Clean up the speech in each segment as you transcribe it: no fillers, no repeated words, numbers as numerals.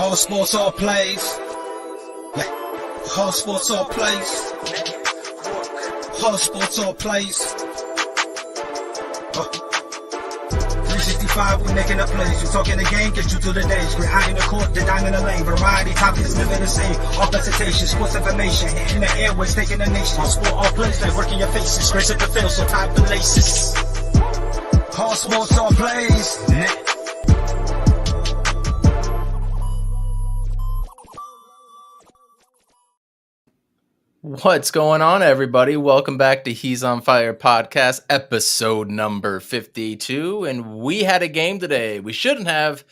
Whole sports all plays. Whole sports all plays. Whole sports all plays. 365, we making a plays. You talking the game, get you through the days. We're high in the court, the dime in the lane. Variety topics, living the same. All presentation, sports information. Hitting the airways, taking the nation. Sport all plays, like working your faces. Grace at the field, so tie the laces. Whole sports all plays. What's going on, everybody? Welcome back to He's on Fire podcast, episode number 52. And we had a game today. We shouldn't have,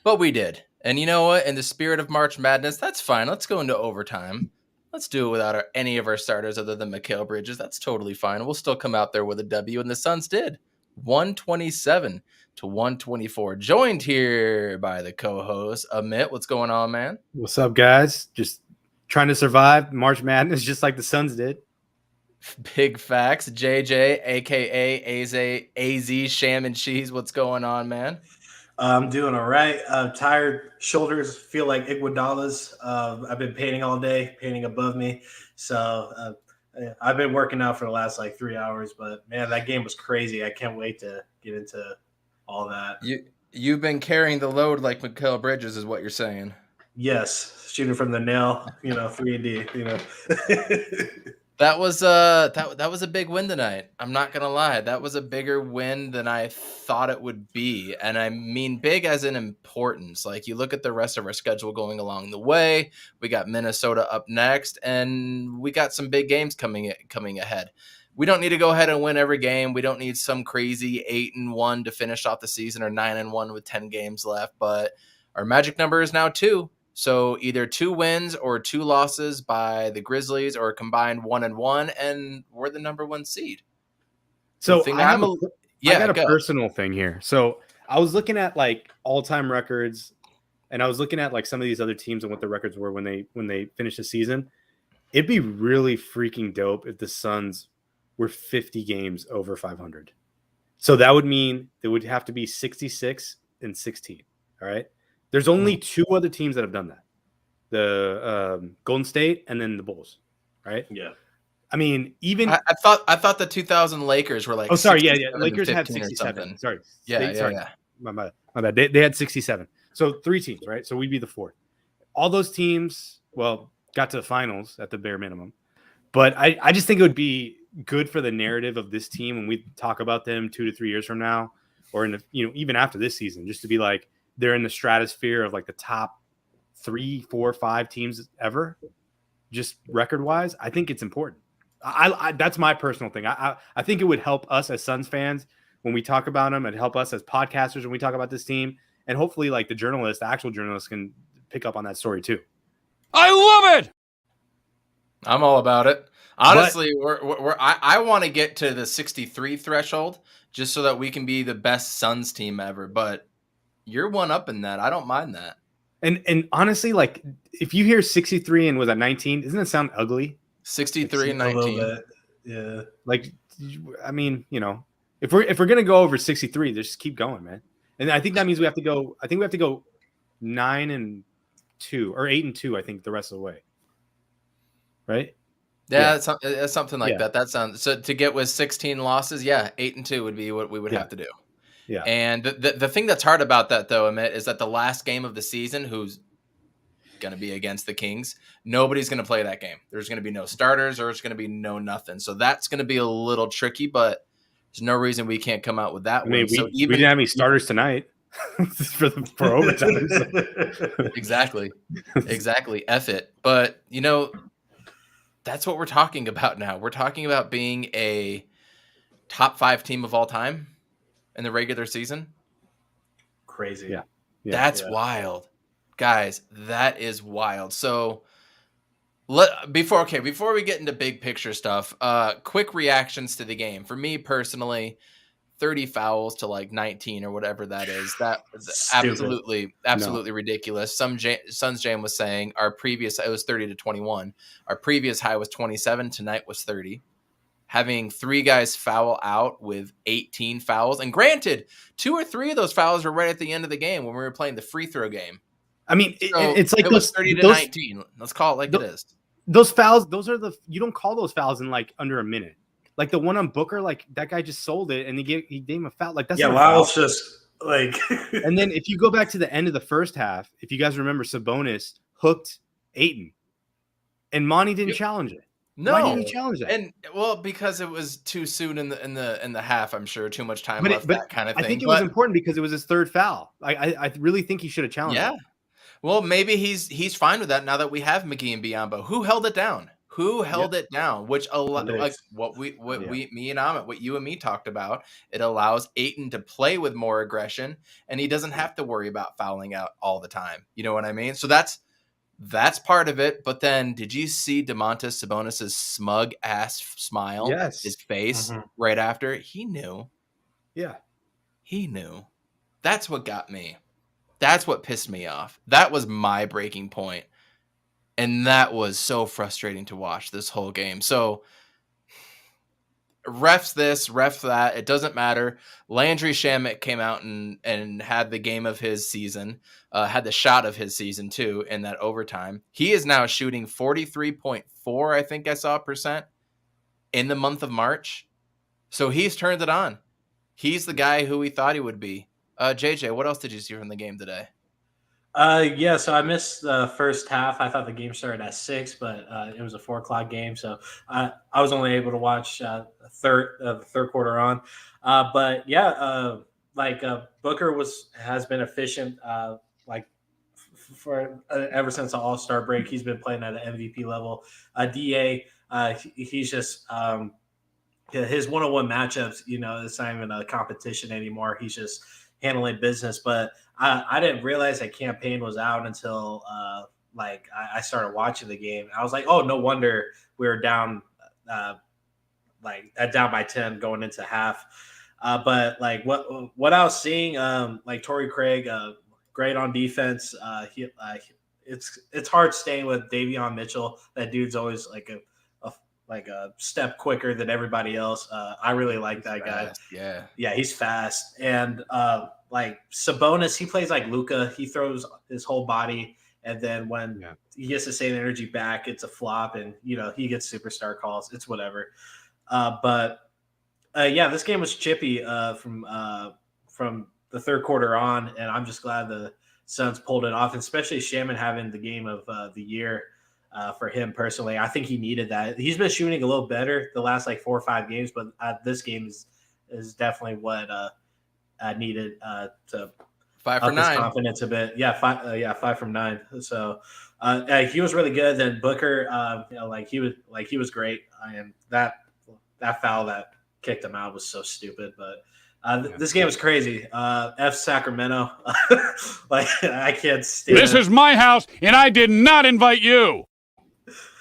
but we did. And you know what? In the spirit of March Madness, that's fine. Let's go into overtime. Let's do it without any of our starters other than Mikal Bridges. That's totally fine. We'll still come out there with a W, and the Suns did. 127-124. Joined here by the co-host, Amit. What's going on, man? What's up, guys? Just trying to survive March Madness just like the Suns did. Big facts. JJ, a.k.a. AZ, Sham and Cheese. What's going on, man? I'm doing all right. Tired shoulders feel like Iguodala's. I've been painting all day, painting above me. So I've been working out for the last 3 hours. But, man, that game was crazy. I can't wait to get into all that. You've been carrying the load like Mikal Bridges is what you're saying. Yes, shooting from the nail, 3-and-D, That was a big win tonight. I'm not gonna lie, that was a bigger win than I thought it would be, and I mean big as in importance. Like, you look at the rest of our schedule going along the way. We got Minnesota up next, and we got some big games coming ahead. We don't need to go ahead and win every game. We don't need some crazy 8-1 to finish off the season or 9-1 with 10 games left. But our magic number is now 2. So either 2 wins or 2 losses by the Grizzlies or a combined 1-1, and we're the number 1 seed. So I got a personal thing here. So I was looking at all-time records, and I was looking at some of these other teams and what the records were when they finished the season. It'd be really freaking dope if the Suns were 50 games over 500. So that would mean there would have to be 66-16. All right. There's only 2 other teams that have done that. The Golden State and then the Bulls, right? Yeah. I mean, even I thought the 2000 Lakers were Oh, sorry, yeah. Lakers had 67. Sorry. Yeah. My bad. They had 67. So 3 teams, right? So we'd be the 4th. All those teams, got to the finals at the bare minimum. But I just think it would be good for the narrative of this team when we talk about them 2 to 3 years from now, or in the even after this season, just to be like, they're in the stratosphere of the top 3, 4, 5 teams ever, just record wise. I think it's important. I that's my personal thing. I think it would help us as Suns fans when we talk about them, and help us as podcasters when we talk about this team, and hopefully the actual journalists can pick up on that story too. I love it. I'm all about it. Honestly, I want to get to the 63 threshold just so that we can be the best Suns team ever. But you're one up in that. I don't mind that. And honestly, if you hear 63 and was at 19, doesn't it sound ugly? 63 and 19. Yeah. I mean, if we're gonna go over 63, just keep going, man. And I think that means we have to go. I think we have to go 9-2 or 8-2. I think the rest of the way. Right? Yeah. It's something like that. That sounds so. To get with 16 losses, 8-2 would be what we would have to do. Yeah. And the thing that's hard about that, though, Amit, is that the last game of the season, who's going to be against the Kings, nobody's going to play that game. There's going to be no starters, or it's going to be no nothing. So that's going to be a little tricky, but there's no reason we can't come out with that win. We didn't have any starters tonight for overtime. So. Exactly. F it. But, that's what we're talking about now. We're talking about being a top 5 team of all time in the regular season. Crazy. Yeah. That's wild. Guys, that is wild. So before we get into big picture stuff, quick reactions to the game. For me personally, 30 fouls to 19 or whatever that is. That was absolutely ridiculous. Suns Jam was saying it was 30-21. Our previous high was 27. Tonight was 30. Having 3 guys foul out with 18 fouls. And granted, 2 or 3 of those fouls were right at the end of the game when we were playing the free throw game. I mean, So it's like it was those 30-19. Let's call it like it is. Those fouls, you don't call those fouls in like under a minute. Like the one on Booker, like that guy just sold it and he gave him a foul. Like that's not a foul. Lyle's just like. And then if you go back to the end of the first half, if you guys remember, Sabonis hooked Ayton, and Monty didn't challenge it. No, why didn't he challenge that? And because it was too soon in the half. I'm sure too much time left. That kind of thing. I think it was important because it was his third foul. I really think he should have challenged. Yeah. It. Well, maybe he's fine with that now that we have McGee and Biyombo. Who held it down? Who held it down? Which like what me and Amit, what you and me talked about, it allows Ayton to play with more aggression, and he doesn't have to worry about fouling out all the time. You know what I mean? So that's part of it. But then, did you see Domantas Sabonis's smug ass smile? Yes, his face right after he knew. Yeah, he knew. That's what got me. That's what pissed me off. That was my breaking point. And that was so frustrating to watch this whole game. So refs this, refs that. It doesn't matter. Landry Shamet came out and had the game of his season, had the shot of his season too in that overtime. He is now shooting 43.4, I think I saw % in the month of March. So he's turned it on. He's the guy who we thought he would be. JJ, what else did you see from the game today? So I missed the first half. I thought the game started at 6, but it was a 4:00 game, so I was only able to watch the third quarter on. Booker has been efficient. For ever since the All-Star break, he's been playing at an MVP level. Da, he's just his one-on-one matchups. It's not even a competition anymore. He's just handling business, but I didn't realize that campaign was out until I started watching the game. I was like, oh, no wonder we were down down by 10 going into half. But what I was seeing, Torrey Craig, great on defense. It's hard staying with Davion Mitchell. That dude's always like a step quicker than everybody else. I really like that guy. Yeah, he's fast. And Sabonis, he plays like Luka. He throws his whole body, and then when he gets the same energy back, it's a flop, and he gets superstar calls. It's whatever. This game was chippy from the third quarter on, and I'm just glad the Suns pulled it off, especially Shaman having the game of the year. For him personally, I think he needed that. He's been shooting a little better the last 4 or 5 games, but this game is definitely what needed to 5 for up 9 his confidence a bit. 5 from 9. So he was really good. Then Booker, he was great. That foul that kicked him out was so stupid, but. This game was crazy. F Sacramento. I can't stand This is my house, and I did not invite you.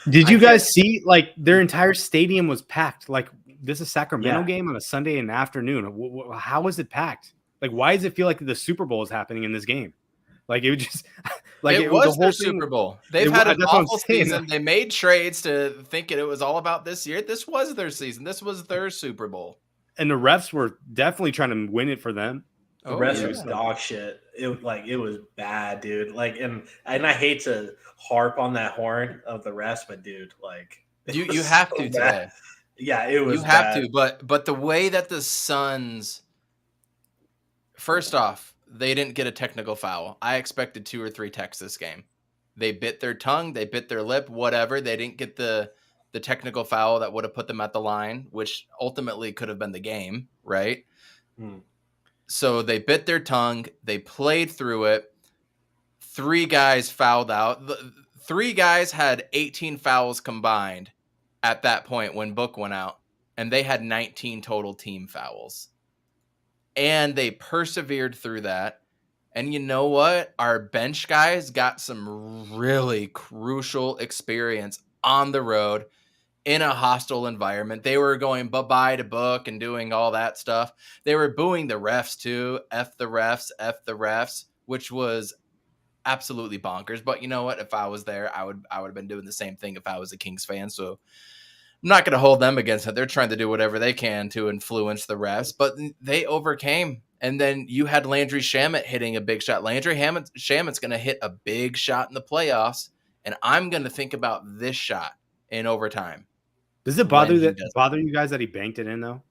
Did you guys see their entire stadium was packed? This is a Sacramento game on a Sunday in the afternoon. How was it packed? Why does it feel like the Super Bowl is happening in this game? It was just it was their Super Bowl. They've had an awful season. They made trades to thinking it was all about this year. This was their season. This was their Super Bowl. And the refs were definitely trying to win it for them. The refs was dog shit. It was bad, dude. And I hate to harp on that horn of the refs, but dude, you have to today. Yeah, it was. You have to, but the way that the Suns, first off, they didn't get a technical foul. I expected 2 or 3 techs this game. They bit their tongue, they bit their lip, whatever. They didn't get the technical foul that would have put them at the line, which ultimately could have been the game, right? So they bit their tongue. They played through it. 3 guys fouled out. 3 guys had 18 fouls combined at that point when Book went out, and they had 19 total team fouls. And they persevered through that. And you know what? Our bench guys got some really crucial experience on the road in a hostile environment. They were going bye-bye to Book and doing all that stuff. They were booing the refs too. F the refs, which was absolutely bonkers. But you know what? If I was there, I would have been doing the same thing if I was a Kings fan. So I'm not going to hold them against it. They're trying to do whatever they can to influence the refs, but they overcame And then you had Landry Shamet hitting a big shot. Landry Shamet's going to hit a big shot in the playoffs, and I'm going to think about this shot in overtime. Does it bother you guys that he banked it in though?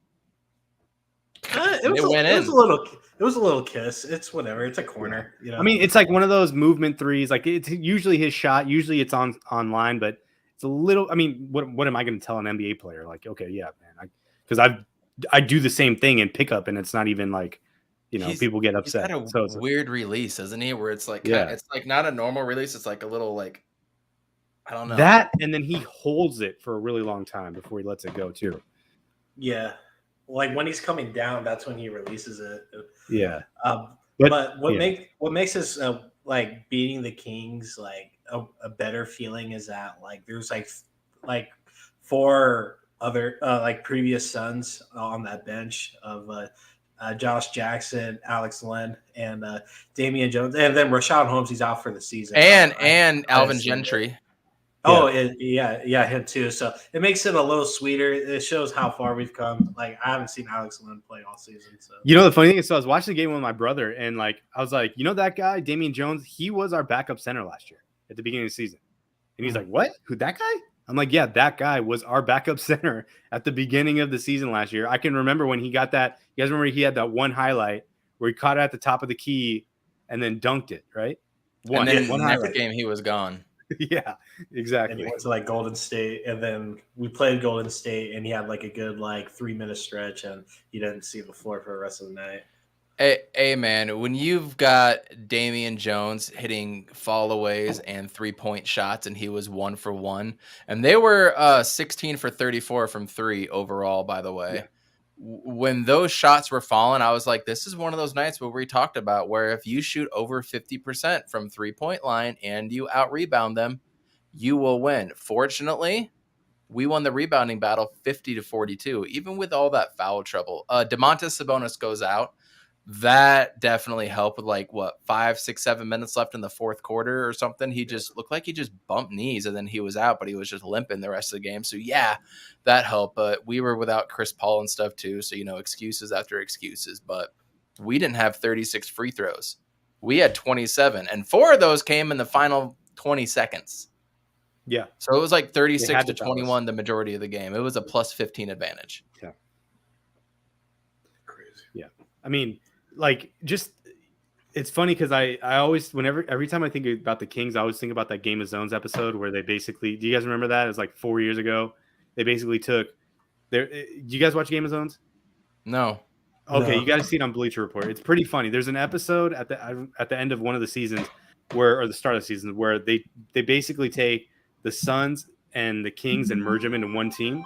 It was a little kiss. It's whatever. It's a corner. You know? I mean, it's like one of those movement threes. Like it's usually his shot. Usually it's online, but it's a little. I mean, what am I going to tell an NBA player? Like, okay, yeah, man, because I do the same thing in pickup, and it's not even like, people get upset. He's got a weird release, isn't he? Where it's like, it's like not a normal release. It's like a little like, I don't know. That, and then he holds it for a really long time before he lets it go too. Yeah. Like when he's coming down, that's when he releases it. Yeah. But what makes us like beating the Kings like a better feeling is that like there's like 4 other like previous Suns on that bench of Josh Jackson, Alex Len, and Damian Jones, and then Rashawn Holmes. He's out for the season, and Alvin Gentry. Oh, yeah, him too. So it makes it a little sweeter. It shows how far we've come. Like I haven't seen Alex Len play all season. So the funny thing is, I was watching the game with my brother, and like I was like, that guy, Damian Jones, he was our backup center last year at the beginning of the season, and he's like, "What? Who, that guy?" I'm like, "Yeah, that guy was our backup center at the beginning of the season last year." I can remember when he got that. You guys remember he had that one highlight where he caught it at the top of the key and then dunked it, right? And then next game he was gone. Yeah, exactly. And he went to like Golden State, and then we played Golden State, and he had like a good 3-minute stretch, and you didn't see the floor for the rest of the night. Hey man, when you've got Damian Jones hitting fallaways and 3-point shots, and he was 1 for 1, and they were 16 for 34 from 3 overall, by the way. Yeah. When those shots were falling, I was like, this is one of those nights where we talked about where if you shoot over 50% from 3-point line and you out-rebound them, you will win. Fortunately, we won the rebounding battle 50-42, even with all that foul trouble. Domantas Sabonis goes out. That definitely helped with 5, 6, 7 minutes left in the fourth quarter or something. He just looked like he just bumped knees and then he was out, but he was just limping the rest of the game. So yeah, that helped. But we were without Chris Paul and stuff too. So, excuses after excuses, but we didn't have 36 free throws. We had 27, and 4 of those came in the final 20 seconds. Yeah. So it was 36-21 the majority of the game. It was a plus 15 advantage. Yeah. Crazy. Yeah. I mean, it's funny because I always, every time I think about the Kings, I always think about that Game of Zones episode where they basically, do you guys remember that? It was 4 years ago. They basically do you guys watch Game of Zones? No. Okay. No. You got to see it on Bleacher Report. It's pretty funny. There's an episode at the end of one of the seasons or the start of the season where they basically take the Suns and the Kings and merge them into one team.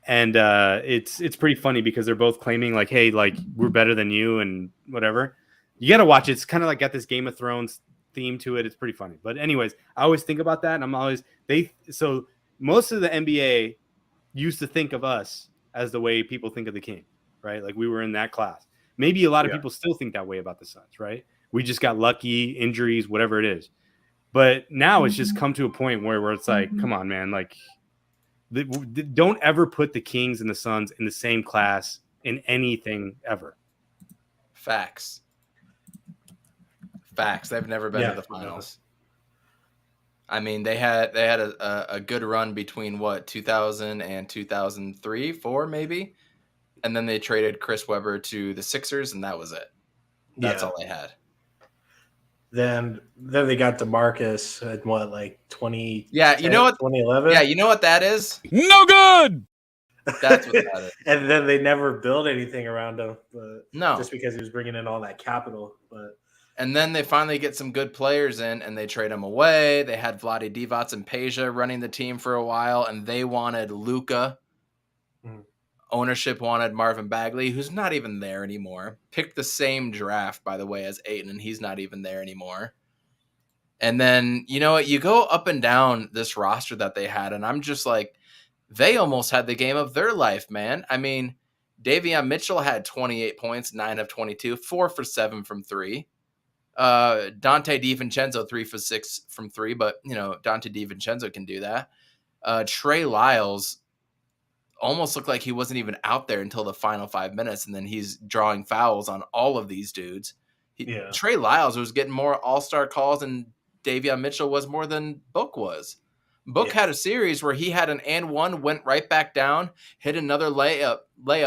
And it's pretty funny because they're both claiming hey, we're better than you and whatever. You got to watch it. It's kind of got this Game of Thrones theme to it. It's pretty funny. But anyways, I always think about that. And so most of the NBA used to think of us as the way people think of the King, right? Like we were in that class. Maybe a lot of people still think that way about the Suns, right? We just got lucky, injuries, whatever it is. But now it's just come to a point where it's come on, man, don't ever put the Kings and the Suns in the same class in anything ever. Facts. They've never been to the finals. I mean, they had a good run between 2000 and 2003, 4 maybe, and then they traded Chris Webber to the Sixers, and that was it. That's all they had. Then they got DeMarcus at 20? Yeah, you know what? 2011. Yeah, you know what that is? No good. That's what that is. And then they never built anything around him. No, just because he was bringing in all that capital. And then they finally get some good players in, and they trade him away. They had Vlade Divac and Peja running the team for a while, and they wanted Luka. Ownership wanted Marvin Bagley, who's not even there anymore. Picked the same draft, by the way, as Ayton, and he's not even there anymore. And then, you know what? You go up and down this roster that they had, and I'm just they almost had the game of their life, man. I mean, Davion Mitchell had 28 points, 9 of 22, 4 for 7 from 3. Dante DiVincenzo, 3 for 6 from 3, but, Dante DiVincenzo can do that. Trey Lyles, almost looked like he wasn't even out there until the final 5 minutes, and then he's drawing fouls on all of these dudes. Trey Lyles was getting more all-star calls, and Davion Mitchell was more than Book was. Book had a series where he had an and one, went right back down, hit another layup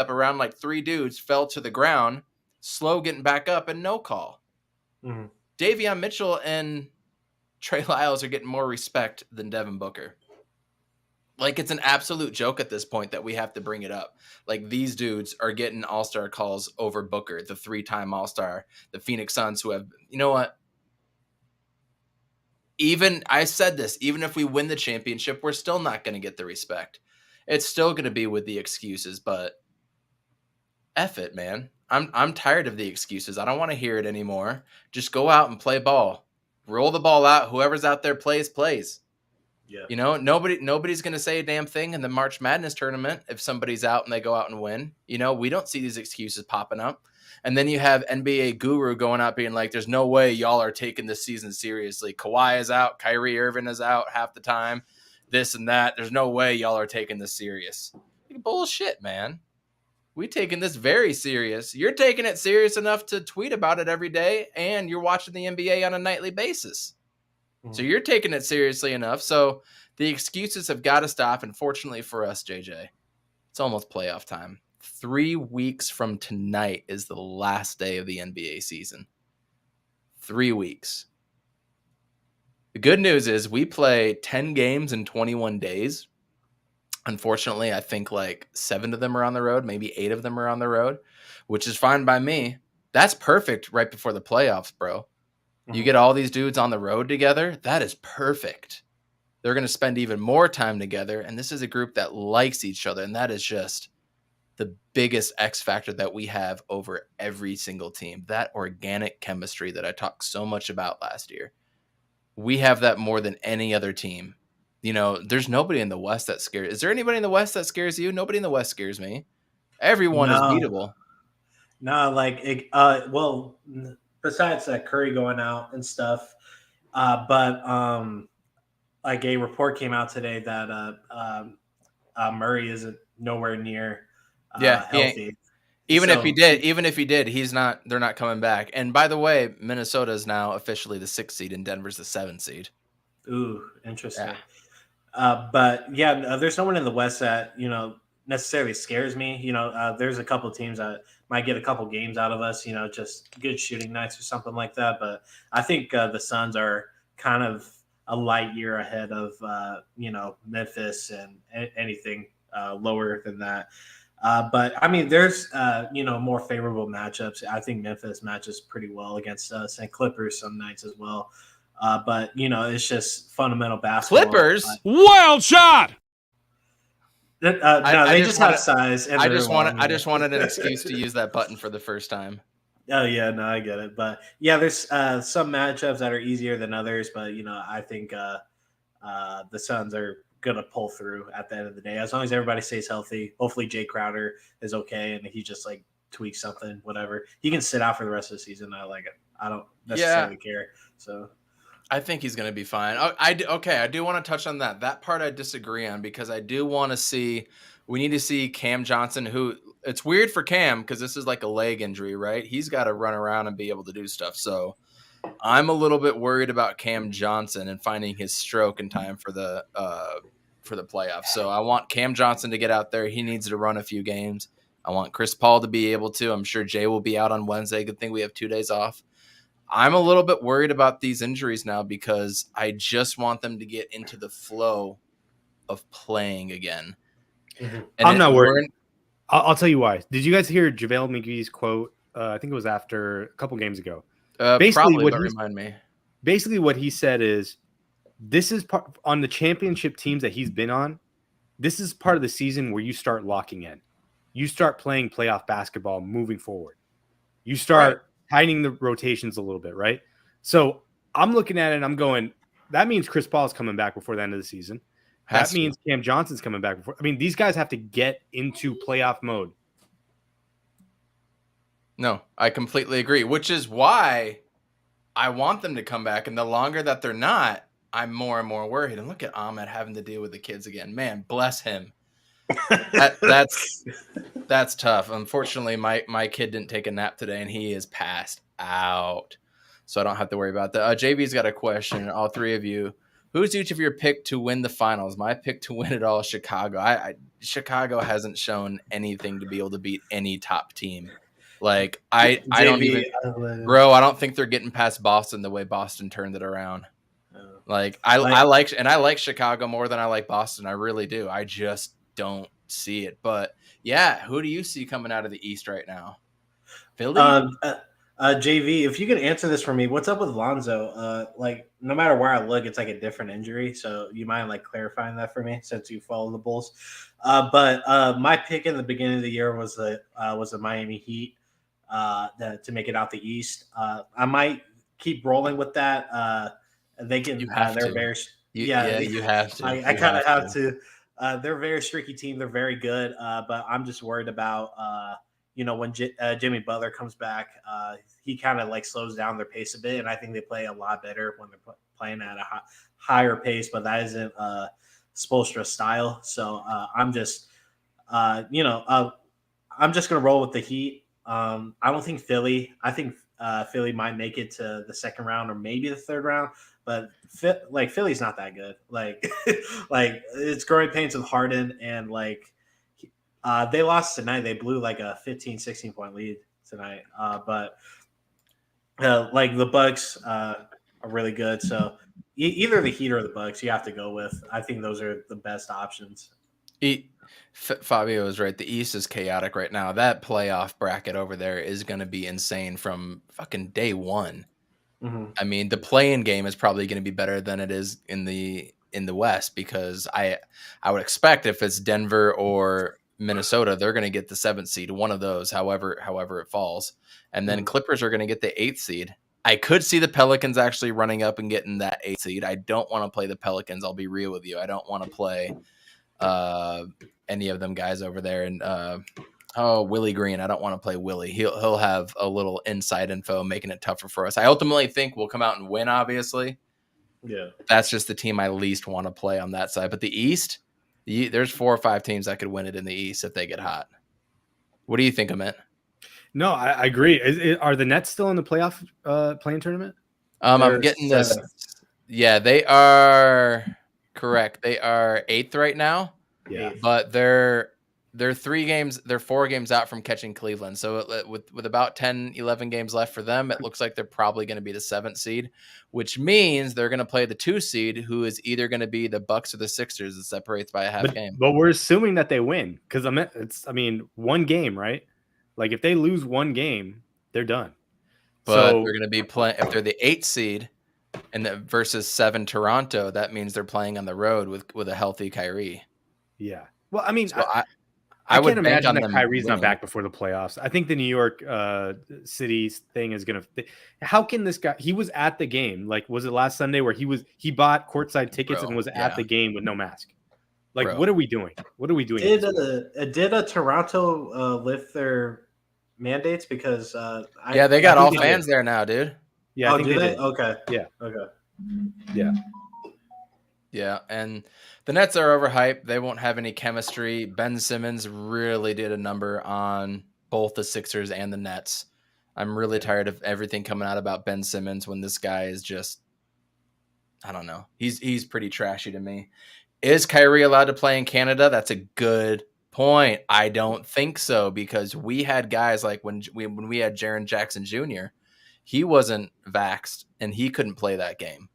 around like 3 dudes, fell to the ground, slow getting back up, and no call. Mm-hmm. Davion Mitchell and Trey Lyles are getting more respect than Devin Booker. Like, it's an absolute joke at this point that we have to bring it up. Like, these dudes are getting all-star calls over Booker, the 3-time all-star, the Phoenix Suns, who have, you know what? I said this, even if we win the championship, we're still not going to get the respect. It's still going to be with the excuses, but F it, man. I'm tired of the excuses. I don't want to hear it anymore. Just go out and play ball. Roll the ball out. Whoever's out there plays. Yeah. You know, nobody's going to say a damn thing in the March Madness tournament if somebody's out and they go out and win. You know, we don't see these excuses popping up. And then you have NBA guru going out being like, there's no way y'all are taking this season seriously. Kawhi is out. Kyrie Irving is out half the time. This and that. There's no way y'all are taking this serious. Bullshit, man. We taking this very serious. You're taking it serious enough to tweet about it every day, and you're watching the NBA on a nightly basis. So you're taking it seriously enough. So the excuses have got to stop. And fortunately for us, JJ, it's almost playoff time. 3 weeks from tonight is the last day of the NBA season. 3 weeks. The good news is we play 10 games in 21 days. Unfortunately, I think like 7 of them are on the road. Maybe 8 of them are on the road, which is fine by me. That's perfect right before the playoffs, bro. You get all these dudes on the road together. That is perfect. They're going to spend even more time together. And this is a group that likes each other. And that is just the biggest X factor that we have over every single team. That organic chemistry that I talked so much about last year. We have that more than any other team. You know, there's nobody in the West that scares. Is there anybody in the West that scares you? Nobody in the West scares me. Everyone is beatable. No, like, besides Curry going out and stuff, but like a report came out today that Murray isn't nowhere near healthy. Even if he did, he's not. They're not coming back. And by the way, Minnesota is now officially the 6th seed, and Denver's the 7th seed. Ooh, interesting. Yeah. But yeah, there's no one in the West that necessarily scares me. There's a couple of teams that might get a couple games out of us, just good shooting nights or something like that. But I think the Suns are kind of a light year ahead of, Memphis and anything lower than that. But I mean, there's, more favorable matchups. I think Memphis matches pretty well against us, and Clippers some nights as well. But it's just fundamental basketball. Clippers? Wild shot! No, they just have size. And I just wanted an excuse to use that button for the first time. Oh yeah, no, I get it. But yeah, there's some matchups that are easier than others. But I think the Suns are gonna pull through at the end of the day, as long as everybody stays healthy. Hopefully, Jay Crowder is okay and he just like tweaks something, whatever. He can sit out for the rest of the season. I like it. I don't necessarily care. So. I think he's going to be fine. I do want to touch on that. That part I disagree on, because I do want to see – we need to see Cam Johnson, who – it's weird for Cam because this is like a leg injury, right? He's got to run around and be able to do stuff. So I'm a little bit worried about Cam Johnson and finding his stroke in time for the playoffs. So I want Cam Johnson to get out there. He needs to run a few games. I want Chris Paul to be able to. I'm sure Jay will be out on Wednesday. Good thing we have 2 days off. I'm a little bit worried about these injuries now because I just want them to get into the flow of playing again. Mm-hmm. I'm not worried. I'll tell you why. Did you guys hear JaVale McGee's quote? I think it was after a couple games ago. Remind me. Basically, what he said is, this is on the championship teams that he's been on. This is part of the season where you start locking in. You start playing playoff basketball moving forward. You start tightening the rotations a little bit, right? So I'm looking at it and I'm going, that means Chris Paul is coming back before the end of the season. That means Cam Johnson's coming back before. I mean, these guys have to get into playoff mode. No, I completely agree, which is why I want them to come back. And the longer that they're not, I'm more and more worried. And look at Ahmed having to deal with the kids again. Man, bless him. That's tough. Unfortunately, my kid didn't take a nap today, and he is passed out, so I don't have to worry about that. JB's got a question. All three of you, who's each of your pick to win the finals? My pick to win it all is Chicago. Chicago hasn't shown anything to be able to beat any top team. Like I don't even, bro. I don't think they're getting past Boston the way Boston turned it around. Like I like Chicago more than I like Boston. I really do. I just don't see it. But yeah, who do you see coming out of the East right now? Philly? JV, if you could answer this for me, what's up with Lonzo? Like, no matter where I look, it's like a different injury. So you mind like clarifying that for me since you follow the Bulls. But my pick in the beginning of the year was the Miami Heat to make it out the East. I might keep rolling with that. They can. You have they're to. very. You have to. I kind of have to. They're a very streaky team. They're very good, but I'm just worried about when Jimmy Butler comes back, he kind of like slows down their pace a bit, and I think they play a lot better when they're playing at a higher pace. But that isn't Spoelstra's style, so I'm just I'm just gonna roll with the Heat. I don't think Philly. I think Philly might make it to the second round or maybe the third round. But Philly's not that good. Like it's growing pains with Harden, and like they lost tonight. They blew like a 15, 16 point lead tonight. But like the Bucks are really good. So either the Heat or the Bucks, you have to go with. I think those are the best options. Fabio is right. The East is chaotic right now. That playoff bracket over there is going to be insane from fucking day one. Mm-hmm. I mean, the play-in game is probably going to be better than it is in the West, because I would expect if it's Denver or Minnesota, they're going to get the 7th seed, one of those, however it falls, and then Clippers are going to get the 8th seed. I could see the Pelicans actually running up and getting that 8th seed. I don't want to play the Pelicans. I'll be real with you. I don't want to play any of them guys over there, and Willie Green. I don't want to play Willie. He'll have a little inside info making it tougher for us. I ultimately think we'll come out and win, obviously. Yeah. That's just the team I least want to play on that side. But the East, there's 4 or 5 teams that could win it in the East if they get hot. What do you think, Amit? No, I agree. Are the Nets still in the playoff playing tournament? I'm getting this. Yeah, they are correct. They are 8th right now. Yeah. But they're 4 games out from catching Cleveland. So with about 10, 11 games left for them, it looks like they're probably going to be the 7th seed, which means they're going to play the 2 seed, who is either going to be the Bucks or the Sixers. It separates by a half game. But we're assuming that they win, because one game, right? Like if they lose one game, they're done. But they're going to be playing, if they're the 8th seed and versus 7 Toronto, that means they're playing on the road with a healthy Kyrie. Yeah. Well, I mean, so I can't imagine that Kyrie's not back before the playoffs. I think the New York City thing is going to. How can this guy? He was at the game. Like, was it last Sunday where he bought courtside tickets and was at the game with no mask? Like, what are we doing? What are we doing? Did Toronto lift their mandates? Because they got all fans there now, dude. Yeah, I think they did. Okay. Yeah. Okay. Yeah. Yeah, and the Nets are overhyped. They won't have any chemistry. Ben Simmons really did a number on both the Sixers and the Nets. I'm really tired of everything coming out about Ben Simmons when this guy is just, I don't know. He's pretty trashy to me. Is Kyrie allowed to play in Canada? That's a good point. I don't think so, because we had guys like when we had Jaren Jackson Jr., he wasn't vaxxed and he couldn't play that game.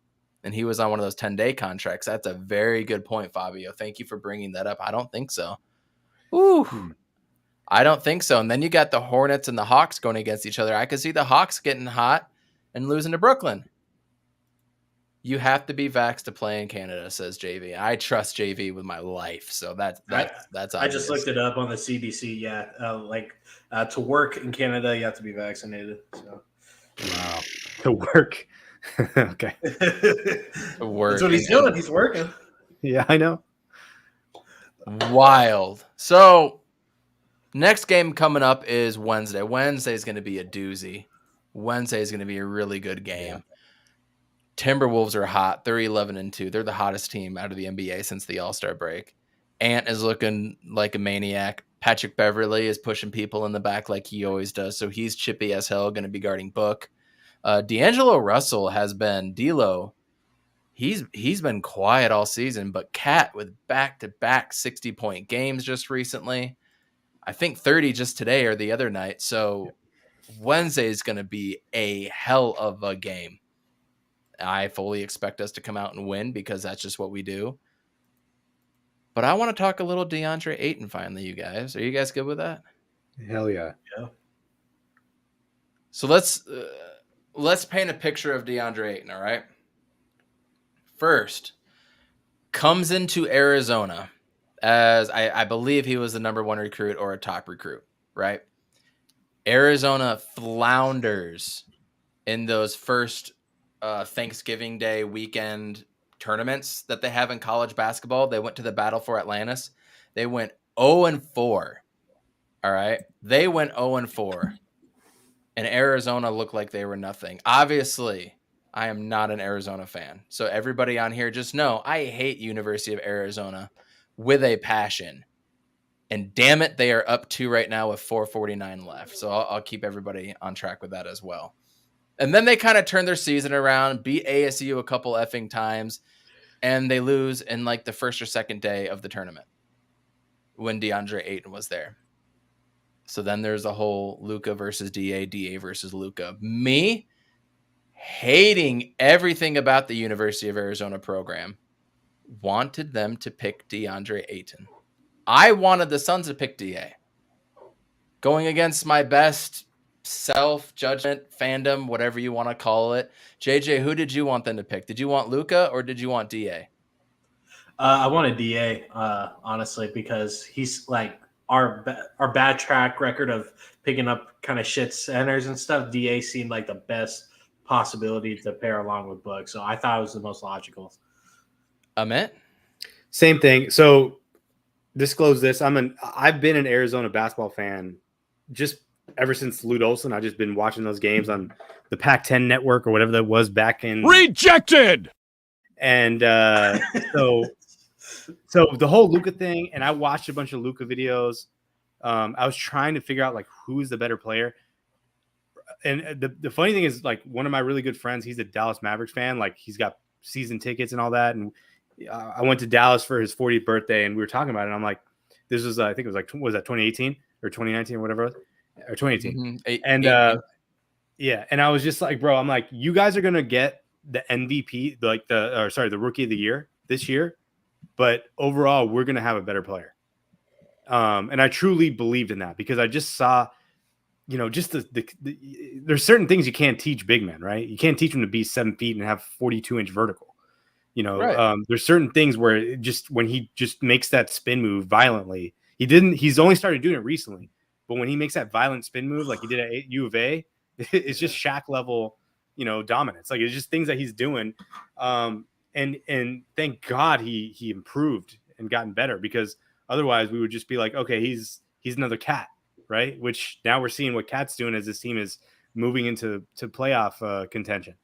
And he was on one of those 10-day contracts. That's a very good point, Fabio. Thank you for bringing that up. I don't think so. Ooh. I don't think so. And then you got the Hornets and the Hawks going against each other. I could see the Hawks getting hot and losing to Brooklyn. You have to be vaxxed to play in Canada, says JV. I trust JV with my life. So that's obvious. I just looked it up on the CDC. Yeah. To work in Canada, you have to be vaccinated. So. Wow. To work. Okay. That's what he's doing. He's working. Yeah, I know. Wild. So next game coming up is Wednesday. Wednesday is going to be a doozy. Wednesday is going to be a really good game. Yeah. Timberwolves are hot. They're 11-2. They're the hottest team out of the NBA since the All-Star break. Ant is looking like a maniac. Patrick Beverley is pushing people in the back like he always does. So he's chippy as hell, going to be guarding Book. D'Angelo Russell has been D'Lo. He's been quiet all season, but Cat with back-to-back 60-point games just recently. I think 30 just today or the other night. So Wednesday is going to be a hell of a game. I fully expect us to come out and win because that's just what we do. But I want to talk a little Deandre Ayton finally, you guys. Are you guys good with that? Hell yeah. Yeah. So let's paint a picture of Deandre Ayton, all right? First, comes into Arizona as I believe he was the number 1 recruit or a top recruit, right? Arizona flounders in those first Thanksgiving Day weekend tournaments that they have in college basketball. They went to the Battle for Atlantis. They went 0-4. All right. They went 0-4. And Arizona looked like they were nothing. Obviously, I am not an Arizona fan. So everybody on here, just know I hate University of Arizona with a passion. And damn it, they are up 2 right now with 4:49 left. So I'll keep everybody on track with that as well. And then they kind of turned their season around, beat ASU a couple effing times, and they lose in like the first or second day of the tournament when Deandre Ayton was there. So then there's the whole Luka versus DA, DA versus Luka. Me hating everything about the University of Arizona program, wanted them to pick Deandre Ayton. I wanted the Suns to pick DA. Going against my best self-judgment, fandom, whatever you want to call it. JJ, who did you want them to pick? Did you want Luka or did you want DA? I wanted DA, honestly, because he's like our bad track record of picking up kind of shit centers and stuff. DA seemed like the best possibility to pair along with Book, so I thought it was the most logical. Amit? Same thing. So disclose this. I've been an Arizona basketball fan just ever since Lute Olson. I've just been watching those games on the Pac-10 network or whatever that was back in. Rejected. And so the whole Luka thing, and I watched a bunch of Luka videos. I was trying to figure out like who's the better player. And the funny thing is, like, one of my really good friends, he's a Dallas Mavericks fan. Like, he's got season tickets and all that. And I went to Dallas for his 40th birthday, and we were talking about it. And I'm like, this was, I think it was like, was that 2018 or 2019 or whatever, or 2018. Mm-hmm. And yeah. And I was just like, bro, I'm like, you guys are going to get the MVP, the rookie of the year this year. But overall, we're going to have a better player. And I truly believed in that because I just saw, you know, just there's certain things you can't teach big men, right? You can't teach them to be 7 feet and have 42-inch vertical. You know, right. There's certain things where when he just makes that spin move violently, he's only started doing it recently, but when he makes that violent spin move, like he did at U of A, it's just Shaq level, you know, dominance. Like, it's just things that he's doing. And thank God he improved and gotten better, because otherwise we would just be like, okay, he's another Cat, right? Which now we're seeing what Cat's doing as this team is moving into playoff contention.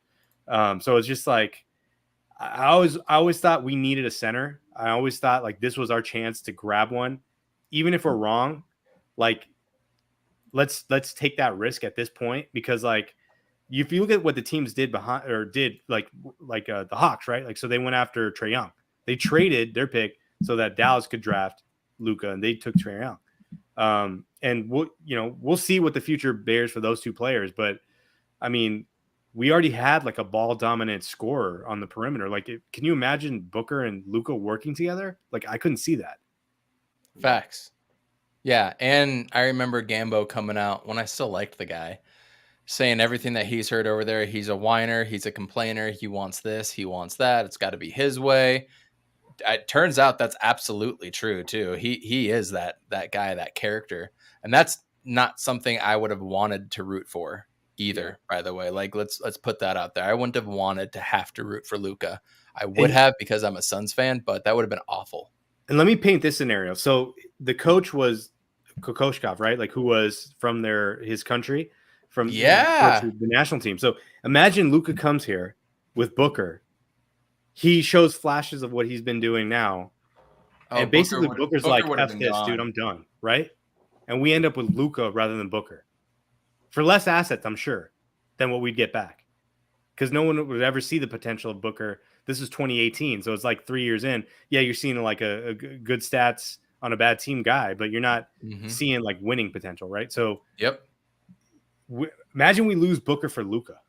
So it's just like, I always thought we needed a center. I always thought like this was our chance to grab one, even if we're wrong. Like, let's take that risk at this point, because like, if you look at what the teams did like the Hawks, right? Like, so they went after Trae Young. They traded their pick so that Dallas could draft Luka, and they took Trae Young. And we'll see what the future bears for those two players. But I mean, we already had like a ball dominant scorer on the perimeter. Like, can you imagine Booker and Luka working together? Like, I couldn't see that. Facts. Yeah. And I remember Gambo coming out when I still liked the guy, saying everything that he's heard over there. He's a whiner. He's a complainer. He wants this. He wants that. It's got to be his way. It turns out that's absolutely true too. He is that guy, that character. And that's not something I would have wanted to root for either, by the way. Like, let's put that out there. I wouldn't have wanted to have to root for Luka. I would have, because I'm a Suns fan, but that would have been awful. And let me paint this scenario. So the coach was Kokoshkov, right? Like, who was from his country, from the national team. So imagine Luka comes here with Booker. He shows flashes of what he's been doing now. And basically Booker Booker's like, would have F been this, gone. dude, I'm done, right? And we end up with Luka rather than Booker. For less assets, I'm sure, than what we'd get back. Because no one would ever see the potential of Booker. This is 2018, so it's like 3 years in. Yeah, you're seeing like a good stats on a bad team guy, but you're not seeing like winning potential, right? So Yep. Imagine we lose Booker for Luka.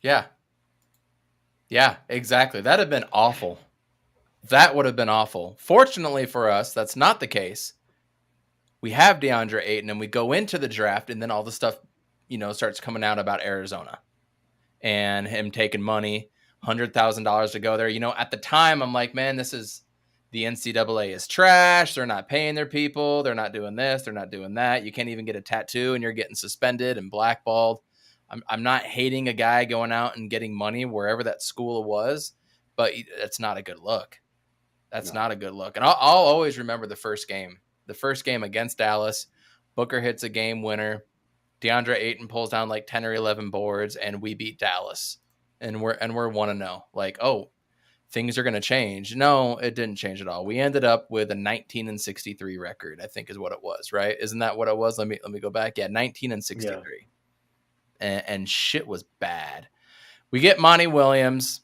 Yeah. Yeah, exactly. That'd have been awful. That would have been awful. Fortunately for us, that's not the case. We have Deandre Ayton, and we go into the draft, and then all the stuff, starts coming out about Arizona and him taking money, $100,000 to go there. At the time, I'm like, man, this is the NCAA is trash. They're not paying their people. They're not doing this. They're not doing that. You can't even get a tattoo, and you're getting suspended and blackballed. I'm not hating a guy going out and getting money wherever that school was, but it's not a good look. That's not a good look. And I'll always remember the first game. The first game against Dallas, Booker hits a game winner. DeAndre Ayton pulls down like 10 or 11 boards, and we beat Dallas. And we're 1-0. Like, oh, things are going to change. No, it didn't change at all. We ended up with a 19-63 record, I think is what it was, right? Isn't that what it was? Let me go back. Yeah, 19-63. Yeah. And shit was bad. We get Monty Williams.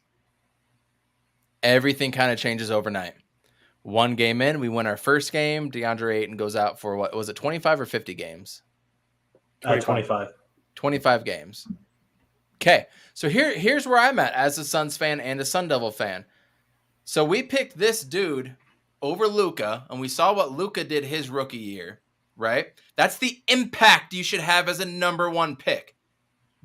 Everything kind of changes overnight. One game in, we win our first game. DeAndre Ayton goes out for what was it, 25 or 50 games? 25. 25 games. Okay, so here's where I'm at as a Suns fan and a Sun Devil fan. So we picked this dude over Luka, and we saw what Luka did his rookie year, right? That's the impact you should have as a number one pick.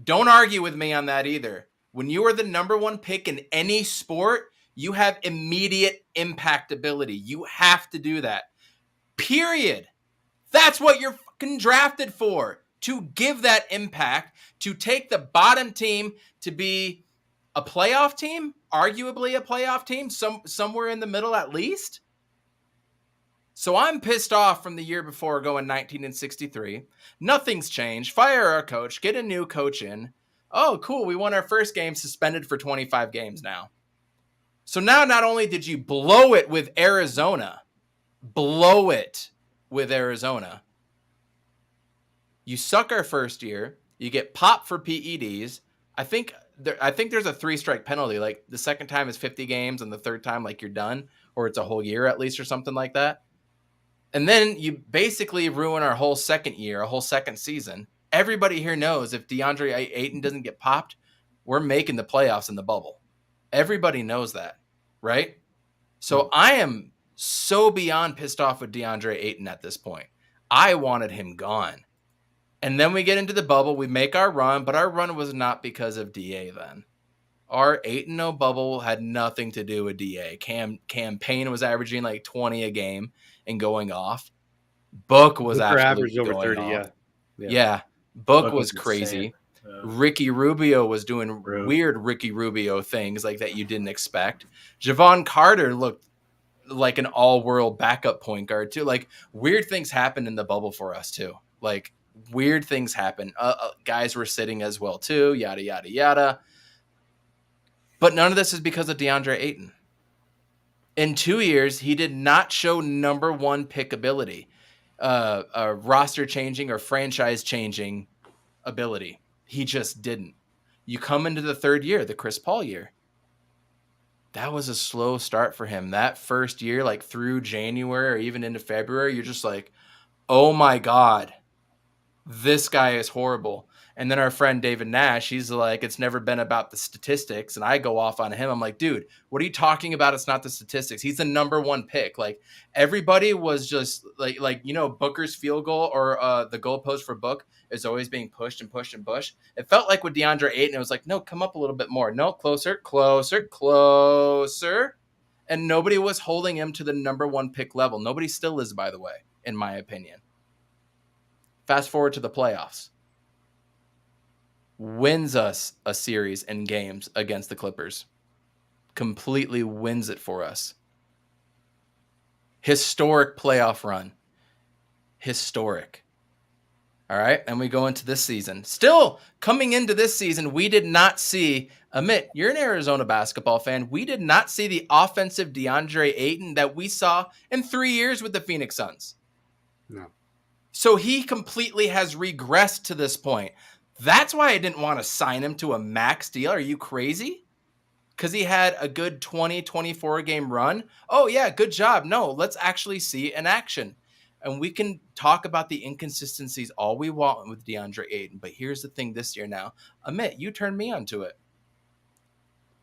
Don't argue with me on that either. When you are the number one pick in any sport, you have immediate impact ability. You have to do that. Period. That's what you're fucking drafted for. To give that impact, to take the bottom team to be a playoff team, arguably a playoff team, somewhere in the middle at least. So I'm pissed off from the year before going 19-63. Nothing's changed. Fire our coach. Get a new coach in. Oh, cool. We won our first game, suspended for 25 games now. So now not only did you blow it with Arizona, you suck our first year. You get popped for PEDs. I think there's a 3-strike penalty. Like the second time is 50 games, and the third time like you're done, or it's a whole year at least, or something like that. And then you basically ruin our whole second year, a whole second season. Everybody here knows if DeAndre Ayton doesn't get popped, we're making the playoffs in the bubble. Everybody knows that, right? So I am so beyond pissed off with DeAndre Ayton at this point. I wanted him gone. And then we get into the bubble. We make our run, but our run was not because of DA then. Our 8-0 bubble had nothing to do with DA. Cam Payne was averaging like 20 a game and going off. Book was averaged over 30, off. Yeah. Book was crazy. Ricky Rubio was doing weird Ricky Rubio things like that you didn't expect. Javon Carter looked like an all-world backup point guard too. Like weird things happened in the bubble for us too. Like weird things happen. Guys were sitting as well too. Yada yada yada. But none of this is because of DeAndre Ayton. In 2 years, he did not show number one pick ability, roster changing or franchise changing ability. He just didn't. You come into the third year, the Chris Paul year. That was a slow start for him. That first year, like through January or even into February, you're just like, oh my God, this guy is horrible. And then our friend David Nash, he's like, it's never been about the statistics. And I go off on him. I'm like, dude, what are you talking about? It's not the statistics. He's the number one pick. Like everybody was just like Booker's field goal or the goalpost for Book is always being pushed and pushed and pushed. It felt like with DeAndre Ayton, it was like, no, come up a little bit more. No, closer. And nobody was holding him to the number one pick level. Nobody still is, by the way, in my opinion. Fast forward to the playoffs. Wins us a series in games against the Clippers. Completely wins it for us. Historic playoff run. Historic. All right. And we go into this season. Still coming into this season, we did not see, Amit, you're an Arizona basketball fan. We did not see the offensive Deandre Ayton that we saw in 3 years with the Phoenix Suns. No. So he completely has regressed to this point. That's why I didn't want to sign him to a max deal. Are you crazy? Because he had a good 20, 24 game run. Oh, yeah, good job. No, let's actually see an action. And we can talk about the inconsistencies all we want with Deandre Ayton. But here's the thing this year now. Amit, you turned me onto it.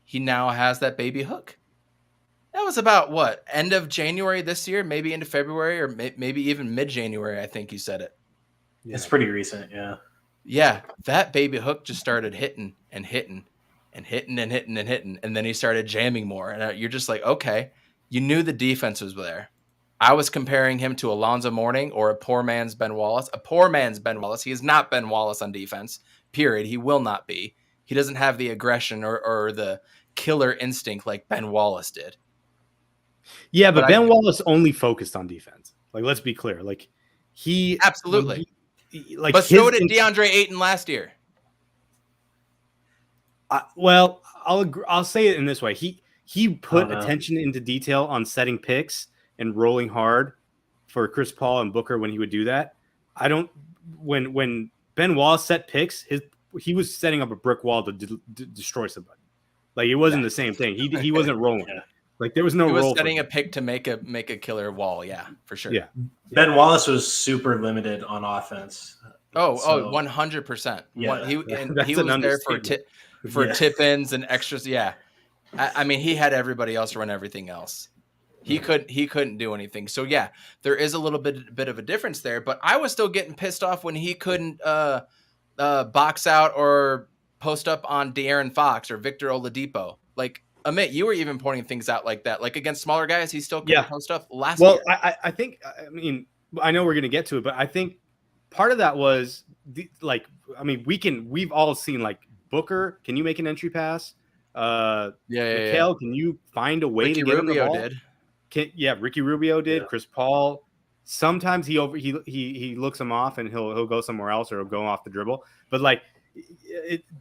He now has that baby hook. That was about what? End of January this year? Maybe into February or maybe even mid-January, I think you said it. Yeah. It's pretty recent, yeah. Yeah, that baby hook just started hitting and hitting and hitting and hitting and hitting. And then he started jamming more. And you're just like, okay, you knew the defense was there. I was comparing him to Alonzo Mourning or a poor man's Ben Wallace. A poor man's Ben Wallace. He is not Ben Wallace on defense, period. He will not be. He doesn't have the aggression or the killer instinct like Ben Wallace did. Yeah, but Ben Wallace only focused on defense. Like, let's be clear. Like, he absolutely. But so did Deandre Ayton last year. Well, I'll say it in this way. He put attention into detail on setting picks and rolling hard for Chris Paul and Booker when he would do that. When Ben Wallace set picks, he was setting up a brick wall to destroy somebody. Like, it wasn't the same thing. He wasn't rolling. Yeah. Like, there was no roll. He was setting a pick to make a killer wall. Yeah, for sure. Yeah. Ben Wallace was super limited on offense. 100%. Yeah. He was there for tip-ins and extras. Yeah. I mean, he had everybody else run everything else. He couldn't do anything. So yeah, there is a little bit of a difference there, but I was still getting pissed off when he couldn't box out or post up on De'Aaron Fox or Victor Oladipo. Like, Amit, you were even pointing things out like that. Like, against smaller guys, he still couldn't post up last year. Well, I think, I mean, I know we're going to get to it, but I think part of that was we've all seen, like, Booker, can you make an entry pass? Mikal, can you find a way to get him the ball? Ricky Rubio did. Yeah. Chris Paul. Sometimes he looks him off and he'll go somewhere else or he'll go off the dribble. But like,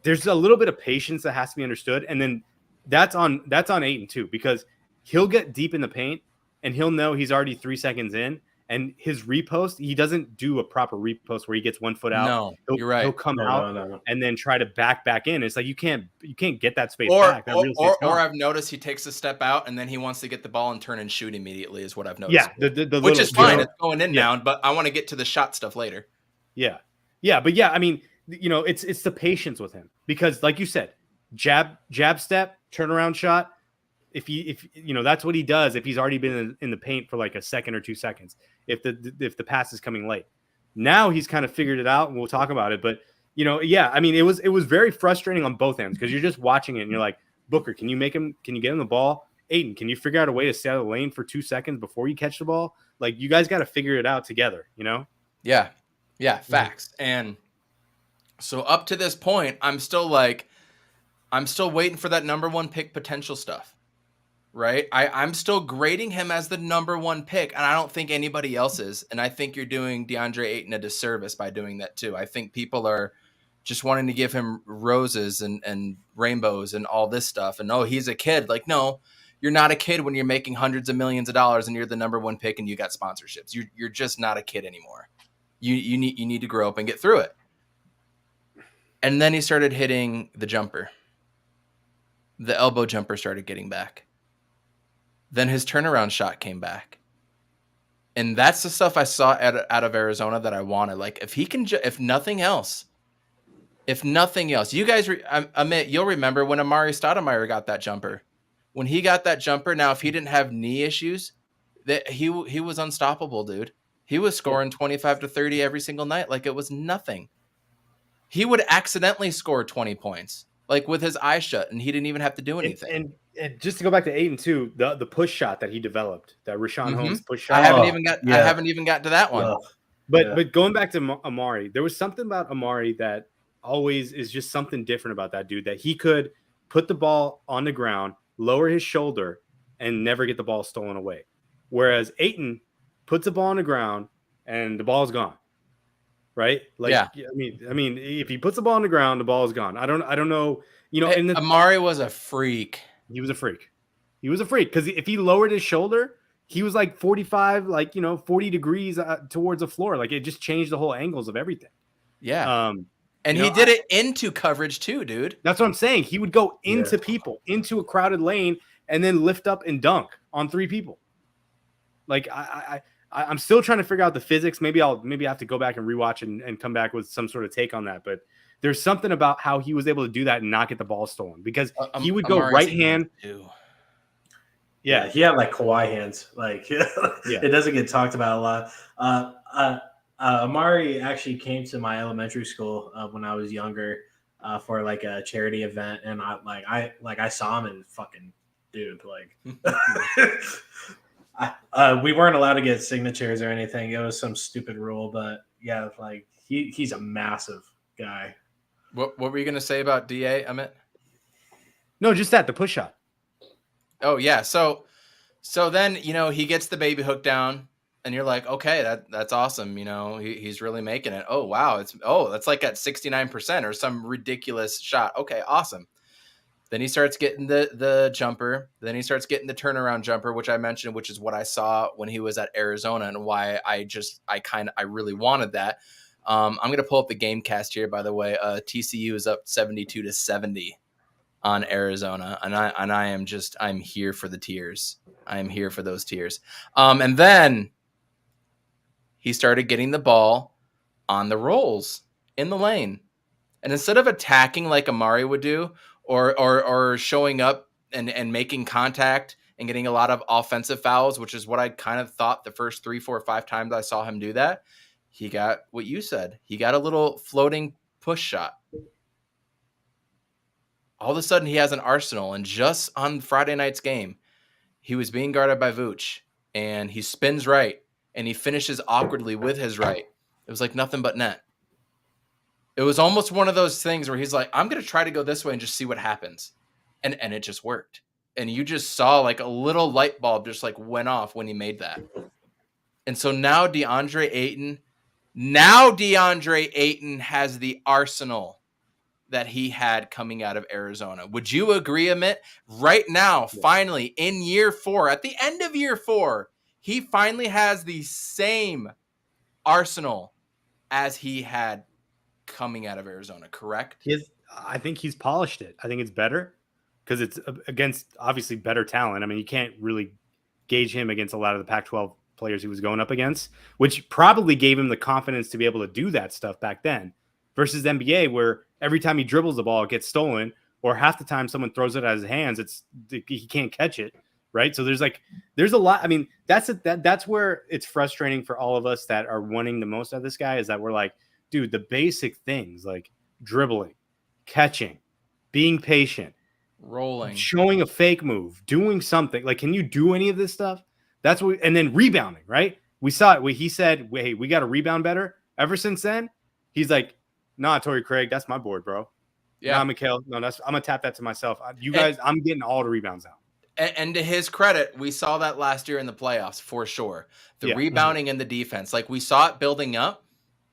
there's a little bit of patience that has to be understood, and then that's on Ayton too, because he'll get deep in the paint and he'll know he's already 3 seconds in. And his repost, he doesn't do a proper repost where he gets 1 foot out. No, you're right. He'll come out and then try to back in. It's like you can't get that space back. Or I've noticed he takes a step out and then he wants to get the ball and turn and shoot immediately is what I've noticed. Yeah, which is fine. It's going in now, but I want to get to the shot stuff later. Yeah, but I mean, it's the patience with him, because like you said, jab step, turnaround shot. If that's what he does. If he's already been in the paint for like a second or 2 seconds, if the pass is coming late, now he's kind of figured it out, and we'll talk about it. But I mean, it was very frustrating on both ends, because you're just watching it and you're like, Booker, can you get him the ball? Ayton, can you figure out a way to stay out of the lane for 2 seconds before you catch the ball? Like, you guys got to figure it out together, Yeah, facts. And so up to this point, I'm still waiting for that number 1 pick potential stuff. Right. I'm still grading him as the number 1 pick, and I don't think anybody else is. And I think you're doing Deandre Ayton a disservice by doing that too. I think people are just wanting to give him roses and rainbows and all this stuff. And he's a kid. Like, no, you're not a kid when you're making hundreds of millions of dollars and you're the number 1 pick and you got sponsorships. You're just not a kid anymore. You need to grow up and get through it. And then he started hitting the jumper. The elbow jumper started getting back. Then his turnaround shot came back. And that's the stuff I saw out of Arizona that I wanted. Like, if he can, if nothing else, you guys, Amit, you'll remember when Amari Stoudemire got that jumper. When he got that jumper, now, if he didn't have knee issues, that he was unstoppable, dude. He was scoring 25 to 30 every single night. Like, it was nothing. He would accidentally score 20 points, like with his eyes shut, and he didn't even have to do anything. And just to go back to Ayton too, the push shot that he developed, that Rashawn Holmes push shot. I haven't even got to that one. But going back to Amari, there was something about Amari that always is just something different about that dude, that he could put the ball on the ground, lower his shoulder, and never get the ball stolen away. Whereas Ayton puts the ball on the ground and the ball's gone. right? Like, Yeah. I mean, if he puts the ball on the ground, the ball is gone. I don't know, you know. And Amari was a freak. he was a freak. He was a freak because if he lowered his shoulder, he was like 45, like 40 degrees towards the floor. Like it just changed the whole angles of everything. Yeah. And he did it into coverage too, dude. That's what I'm saying. He would go into people, into a crowded lane, and then lift up and dunk on 3 people. Like I'm still trying to figure out the physics. Maybe I have to go back and rewatch and come back with some sort of take on that. But there's something about how he was able to do that and not get the ball stolen because he would go right hand. Yeah, he had like Kawhi hands. Like it doesn't get talked about a lot. Amari actually came to my elementary school when I was younger for like a charity event, and I saw him and fucking dude, like we weren't allowed to get signatures or anything. It was some stupid rule, but yeah, like he's a massive guy. What were you gonna say about DA, Amit? No, just that the push shot. Oh yeah, so then he gets the baby hook down, and you're like, okay, that's awesome. He's really making it. Oh wow, that's like at 69% or some ridiculous shot. Okay, awesome. Then he starts getting the jumper. Then he starts getting the turnaround jumper, which I mentioned, which is what I saw when he was at Arizona, and why I really wanted that. I'm gonna pull up the game cast here, by the way. TCU is up 72-70 on Arizona, and I'm here for the tears. I am here for those tears. And then he started getting the ball on the rolls in the lane, and instead of attacking like Amari would do, or showing up and making contact and getting a lot of offensive fouls, which is what I kind of thought the first 3, 4, 5 times I saw him do that, he got what you said. He got a little floating push shot. All of a sudden, he has an arsenal. And just on Friday night's game, he was being guarded by Vooch, and he spins right, and he finishes awkwardly with his right. It was like nothing but net. It was almost one of those things where he's like, I'm going to try to go this way and just see what happens. And it just worked. And you just saw like a little light bulb just like went off when he made that. And so now Deandre Ayton has the arsenal that he had coming out of Arizona. Would you agree, Amit? Right now, finally, in year 4, at the end of year 4, he finally has the same arsenal as he had coming out of Arizona, correct? I think he's polished it. I think it's better because it's against obviously better talent. I mean, you can't really gauge him against a lot of the Pac-12 players he was going up against, which probably gave him the confidence to be able to do that stuff back then versus the NBA where every time he dribbles the ball, it gets stolen, or half the time someone throws it out of his hands, he can't catch it, right? So there's a lot. I mean, that's where it's frustrating for all of us that are wanting the most out of this guy is that we're like, dude, the basic things like dribbling, catching, being patient, rolling, showing a fake move, doing something. Like, can you do any of this stuff? That's what, and then rebounding, right? We saw it. He said, hey, we got to rebound better. Ever since then, he's like, nah, Torrey Craig, that's my board, bro. Yeah, nah, Mikhail, no, I'm gonna tap that to myself. You guys, I'm getting all the rebounds out. And to his credit, we saw that last year in the playoffs for sure. The rebounding and the defense, like we saw it building up,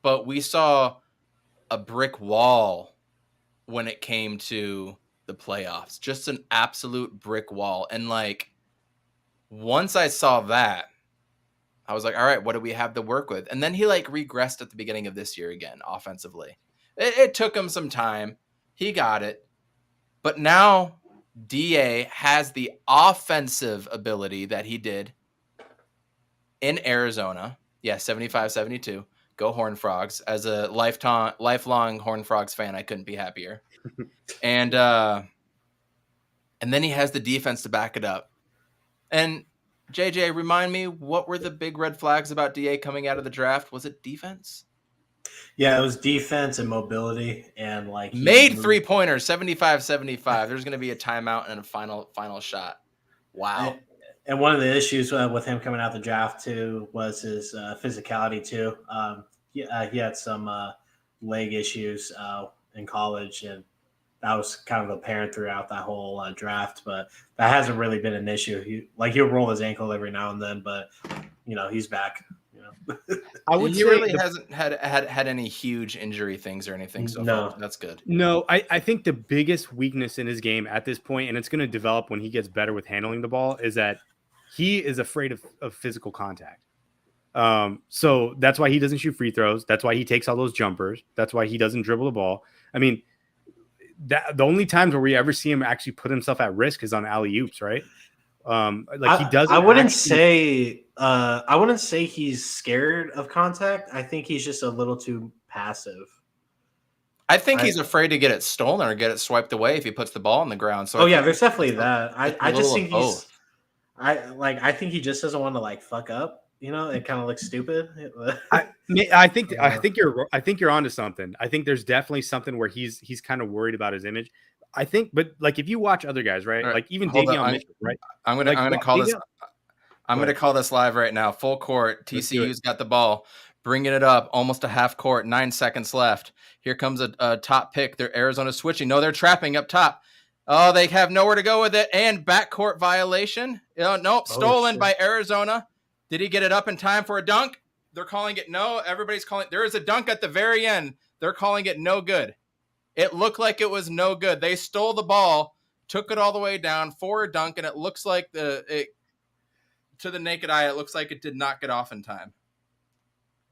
but we saw a brick wall when it came to the playoffs. Just an absolute brick wall. And like once I saw that, I was like, all right, what do we have to work with? And then he like regressed at the beginning of this year again, offensively. It took him some time. He got it. But now DA has the offensive ability that he did in Arizona. Yeah, 75-72. Go Horned Frogs. As a lifelong Horned Frogs fan, I couldn't be happier. And then he has the defense to back it up. And JJ, remind me, what were the big red flags about DA coming out of the draft? Was it defense? Yeah, it was defense and mobility, and like made 3-pointers, 75-75. There's going to be a timeout and a final shot. Wow. And one of the issues with him coming out the draft too was his physicality too. He had some leg issues in college, and that was kind of apparent throughout that whole draft. But that hasn't really been an issue. He'll roll his ankle every now and then, but he's back. I would He say really hasn't had any huge injury things or anything so No. far. That's good. No, I think the biggest weakness in his game at this point, and it's going to develop when he gets better with handling the ball, is that he is afraid of physical contact. So that's why he doesn't shoot free throws. That's why he takes all those jumpers. That's why he doesn't dribble the ball. I mean, the only times where we ever see him actually put himself at risk is on alley-oops, right? He doesn't. I wouldn't say he's scared of contact. I think he's just a little too passive. I think he's afraid to get it stolen or get it swiped away if he puts the ball on the ground. So there's definitely that. I just think both. I think he just doesn't want to like fuck up. You know, it kind of looks stupid. I think you're onto something. I think there's definitely something where he's kind of worried about his image. I think, but like if you watch other guys, right? Like even Davion Mitchell, right? I'm gonna call this live right now. Full court. TCU's got the ball, bringing it up, almost a half court. 9 seconds left. Here comes a top pick. They're Arizona switching. No, they're trapping up top. Oh, they have nowhere to go with it. And backcourt violation. Nope, stolen by Arizona. Did he get it up in time for a dunk? They're calling it no. Everybody's calling. There is a dunk at the very end. They're calling it no good. It looked like it was no good. They stole the ball, took it all the way down for a dunk, and it looks like to the naked eye, it looks like it did not get off in time.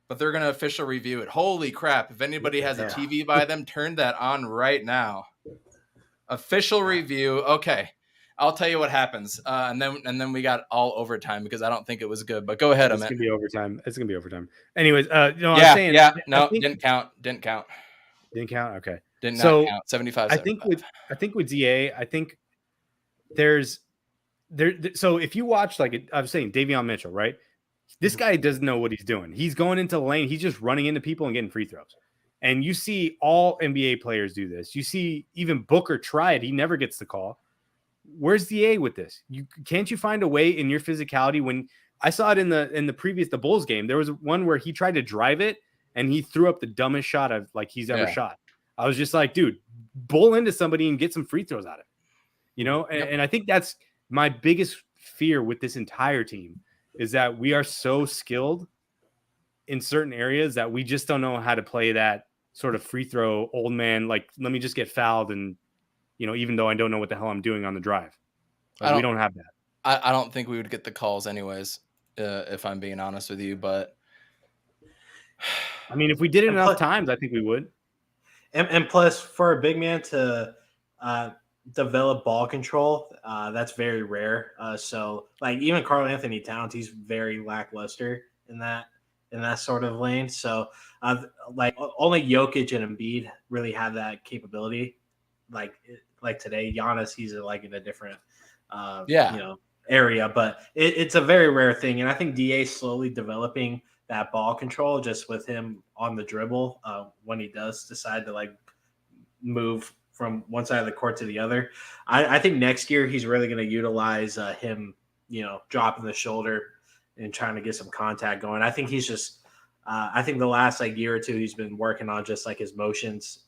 But they're going to official review it. Holy crap. If anybody has a TV by them, turn that on right now. Official review. Okay. I'll tell you what happens. And then we got all overtime because I don't think it was good. But go ahead, It's Amit. going to be overtime. It's going to be overtime. Anyways, I'm saying. Didn't count. Didn't count. Okay. Did not count. 75. I think with ZA, I think there's there. So if you watch, like I was saying, Davion Mitchell, right? This guy doesn't know what he's doing. He's going into the lane. He's just running into people and getting free throws. And you see all NBA players do this. You see even Booker try it. He never gets the call. Where's the A with this? Can't you find a way in your physicality? When I saw it in the Bulls game, there was one where he tried to drive it and he threw up the dumbest shot he's ever shot. I was just like, dude, bowl into somebody and get some free throws out of it. You know, and I think that's my biggest fear with this entire team is that we are so skilled in certain areas that we just don't know how to play that sort of free throw old man, like, let me just get fouled and, you know, even though I don't know what the hell I'm doing on the drive. We don't have that. I don't think we would get the calls anyways, if I'm being honest with you. But I mean, if we did it enough times, I think we would. And plus, for a big man to develop ball control, that's very rare. So, like even Karl Anthony Towns, he's very lackluster in that sort of lane. So, like only Jokic and Embiid really have that capability. Like today, Giannis, he's like in a different, area. But it's a very rare thing, and I think Da is slowly developing that ball control just with him on the dribble when he does decide to like move from one side of the court to the other. I think next year he's really going to utilize him, dropping the shoulder and trying to get some contact going. I think he's just I think the last like year or two he's been working on just like his motions,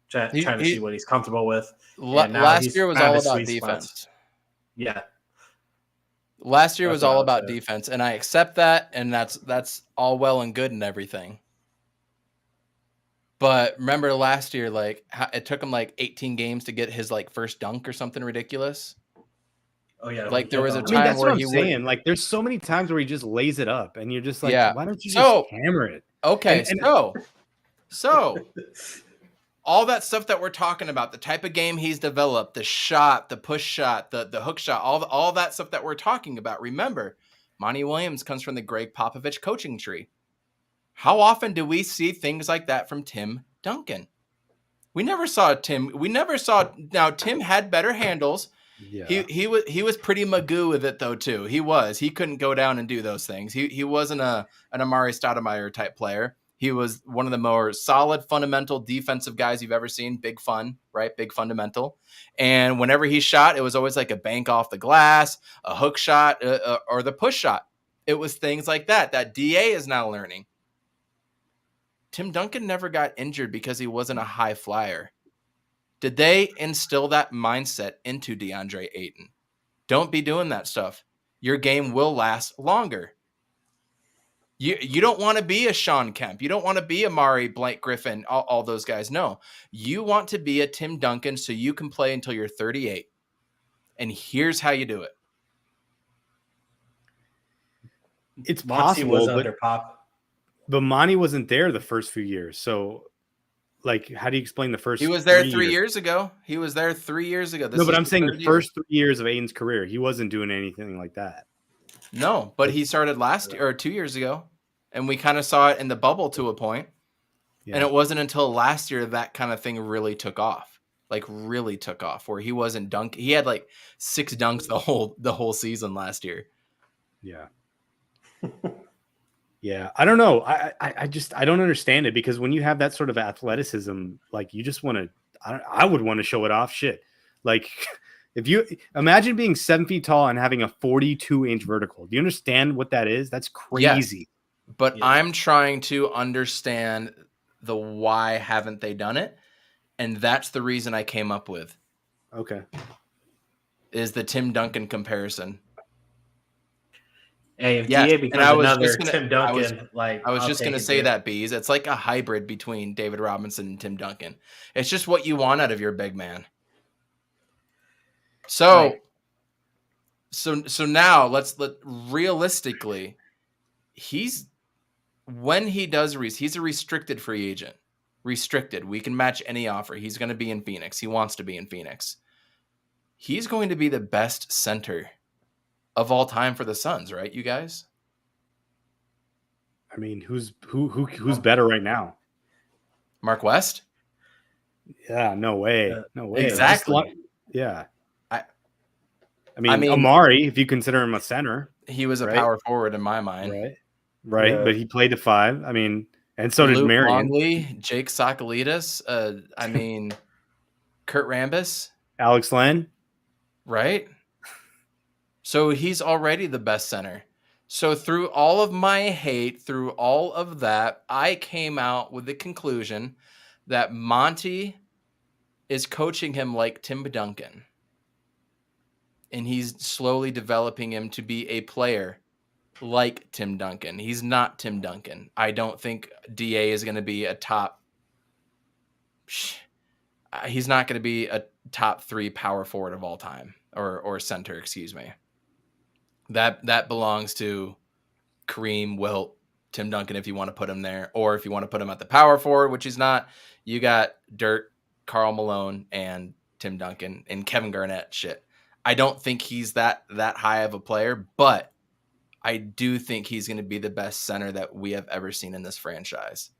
trying to see what he's comfortable with. Last year was all about defense. Yeah. Last year was all about defense, and I accept that, and that's all well and good and everything. But remember last year, like it took him like 18 games to get his like first dunk or something ridiculous. Oh yeah, like there was a time that's where what I'm saying. Like there's so many times where he just lays it up, and you're just like, why don't you just hammer it? Okay, so all that stuff that we're talking about, the type of game he's developed, the shot, the push shot, the hook shot, all that stuff that we're talking about. Remember, Monty Williams comes from the Greg Popovich coaching tree. How often do we see things like that from Tim Duncan? We never saw Tim. Now Tim had better handles. Yeah. He was pretty Magoo with it though too. He couldn't go down and do those things. He wasn't an Amari Stoudemire type player. He was one of the more solid fundamental defensive guys you've ever seen. Big fun, right? Big fundamental. And whenever he shot, it was always like a bank off the glass, a hook shot, or the push shot. It was things like that DA is now learning. Tim Duncan never got injured because he wasn't a high flyer. Did they instill that mindset into Deandre Ayton? Don't be doing that stuff. Your game will last longer. You don't want to be a Sean Kemp. You don't want to be a Mari Blank Griffin, all those guys. No, you want to be a Tim Duncan so you can play until you're 38. And here's how you do it. It's Monty possible, was but under Pop. Monty wasn't there the first few years. So, like, how do you explain the first? He was there 3 years ago. He was there 3 years ago. No, but I'm saying the first 3 years of Ayton's career, he wasn't doing anything like that. No, but he started last year or 2 years ago, and we kind of saw it in the bubble to a point. Yeah. And it wasn't until last year that kind of thing really took off, where he wasn't dunking. He had like 6 dunks the whole season last year. Yeah. Yeah. I don't know. I don't understand it, because when you have that sort of athleticism, like, you just want to, I would want to show it off. Shit. Like, if you imagine being 7 feet tall and having a 42-inch vertical, do you understand what that is? That's crazy. Yeah. But yeah. I'm trying to understand the why haven't they done it, and that's the reason I came up with. Okay. Is the Tim Duncan comparison. Hey, if DA becomes another Tim Duncan, I was just going to say that, Bees. It's like a hybrid between David Robinson and Tim Duncan. It's just what you want out of your big man. So now let realistically, when he does he's a restricted free agent. Restricted. We can match any offer. He's going to be in Phoenix. He wants to be in Phoenix. He's going to be the best center of all time for the Suns, right, you guys? I mean, who's better right now? Mark West? Yeah, no way. No way. Exactly. Yeah. I mean, Amari, if you consider him a center. He was a power forward in my mind. Right. Yeah. But he played the 5. I mean, and so did Marion. Longley, Jake Sokolidis, Kurt Rambis. Alex Len. Right? So he's already the best center. So through all of my hate, through all of that, I came out with the conclusion that Monty is coaching him like Tim Duncan. And he's slowly developing him to be a player like Tim Duncan. He's not Tim Duncan. I don't think DA is going to be a top. He's not going to be a top 3 power forward of all time, or center, excuse me. That belongs to Kareem, Wilt, Tim Duncan, if you want to put him there, or if you want to put him at the power forward, which he's not. You got Dirk, Karl Malone, and Tim Duncan, and Kevin Garnett. Shit. I don't think he's that high of a player, but I do think he's going to be the best center that we have ever seen in this franchise.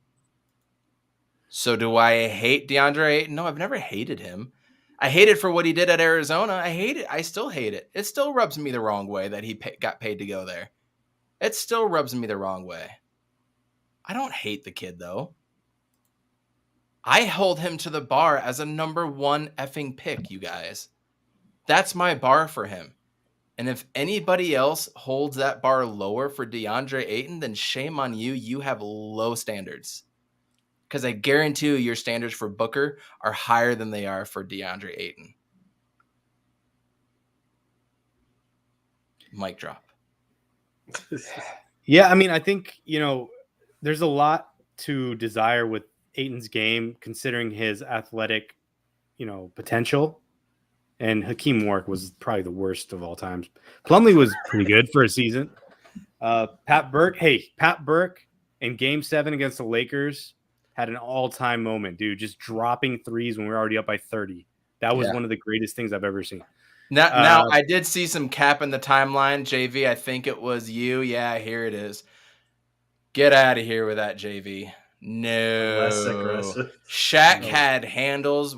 So do I hate Deandre Ayton? No, I've never hated him. I hate it for what he did at Arizona. I hate it. I still hate it. It still rubs me the wrong way that he got paid to go there. It still rubs me the wrong way. I don't hate the kid, though. I hold him to the bar as a number 1 effing pick, you guys. That's my bar for him. And if anybody else holds that bar lower for Deandre Ayton, then shame on you. You have low standards. Because I guarantee you your standards for Booker are higher than they are for Deandre Ayton. Mic drop. Yeah, I mean, I think, there's a lot to desire with Ayton's game, considering his athletic, potential. And Hakeem Warwick was probably the worst of all times. Plumlee was pretty good for a season. Pat Burke in Game 7 against the Lakers had an all-time moment, dude. Just dropping threes when we were already up by 30. That was one of the greatest things I've ever seen. Now, I did see some cap in the timeline, JV. I think it was you. Yeah, here it is. Get out of here with that, JV. No. Less aggressive. Shaq had handles,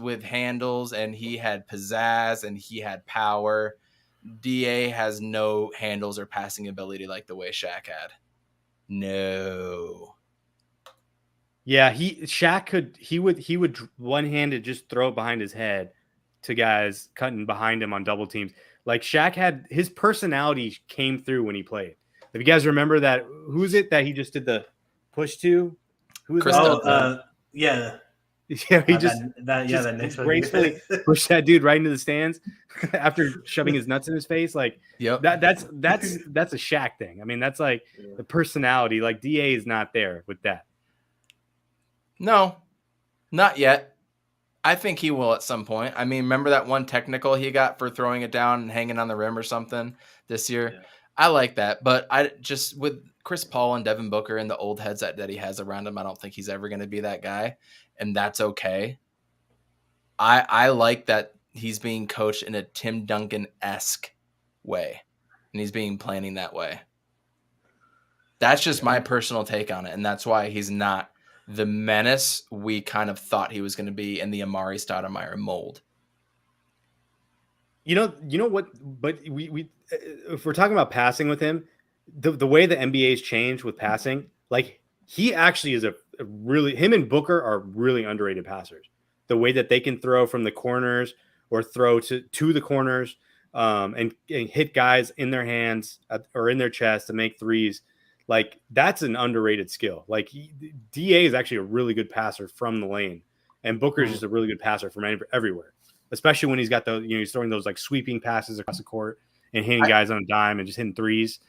and he had pizzazz, and he had power. DA has no handles or passing ability like the way Shaq had. No. Yeah, he would one-handed just throw it behind his head to guys cutting behind him on double teams. Like, Shaq had his personality came through when he played. If you guys remember that, who's it that he just did the push to? Chris Dunn. Yeah. Yeah, he just that next one. gracefully pushed that dude right into the stands after shoving his nuts in his face. Like, Yep. that's a Shaq thing. I mean, that's like the personality. Like DA is not there with that. No, not yet. I think he will at some point. I mean, remember that one technical he got for throwing it down and hanging on the rim or something this year? Yeah. I like that. But I just, with Chris Paul and Devin Booker and the old heads that he has around him, I don't think he's ever going to be that guy. And that's okay. I like that he's being coached in a Tim Duncan-esque way. And he's being planning that way. That's just my personal take on it. And that's why he's not the menace we kind of thought he was going to be in the Amari Stoudemire mold. You know what? But we if we're talking about passing with him, the way the NBA's changed with passing, like he actually is a really, him and Booker are really underrated passers. The way that they can throw from the corners or throw to the corners and hit guys in their hands or in their chest to make threes. Like that's an underrated skill. Like DA is actually a really good passer from the lane, and Booker is just a really good passer from everywhere. Especially when he's got he's throwing those like sweeping passes across the court and hitting guys on a dime and just hitting threes.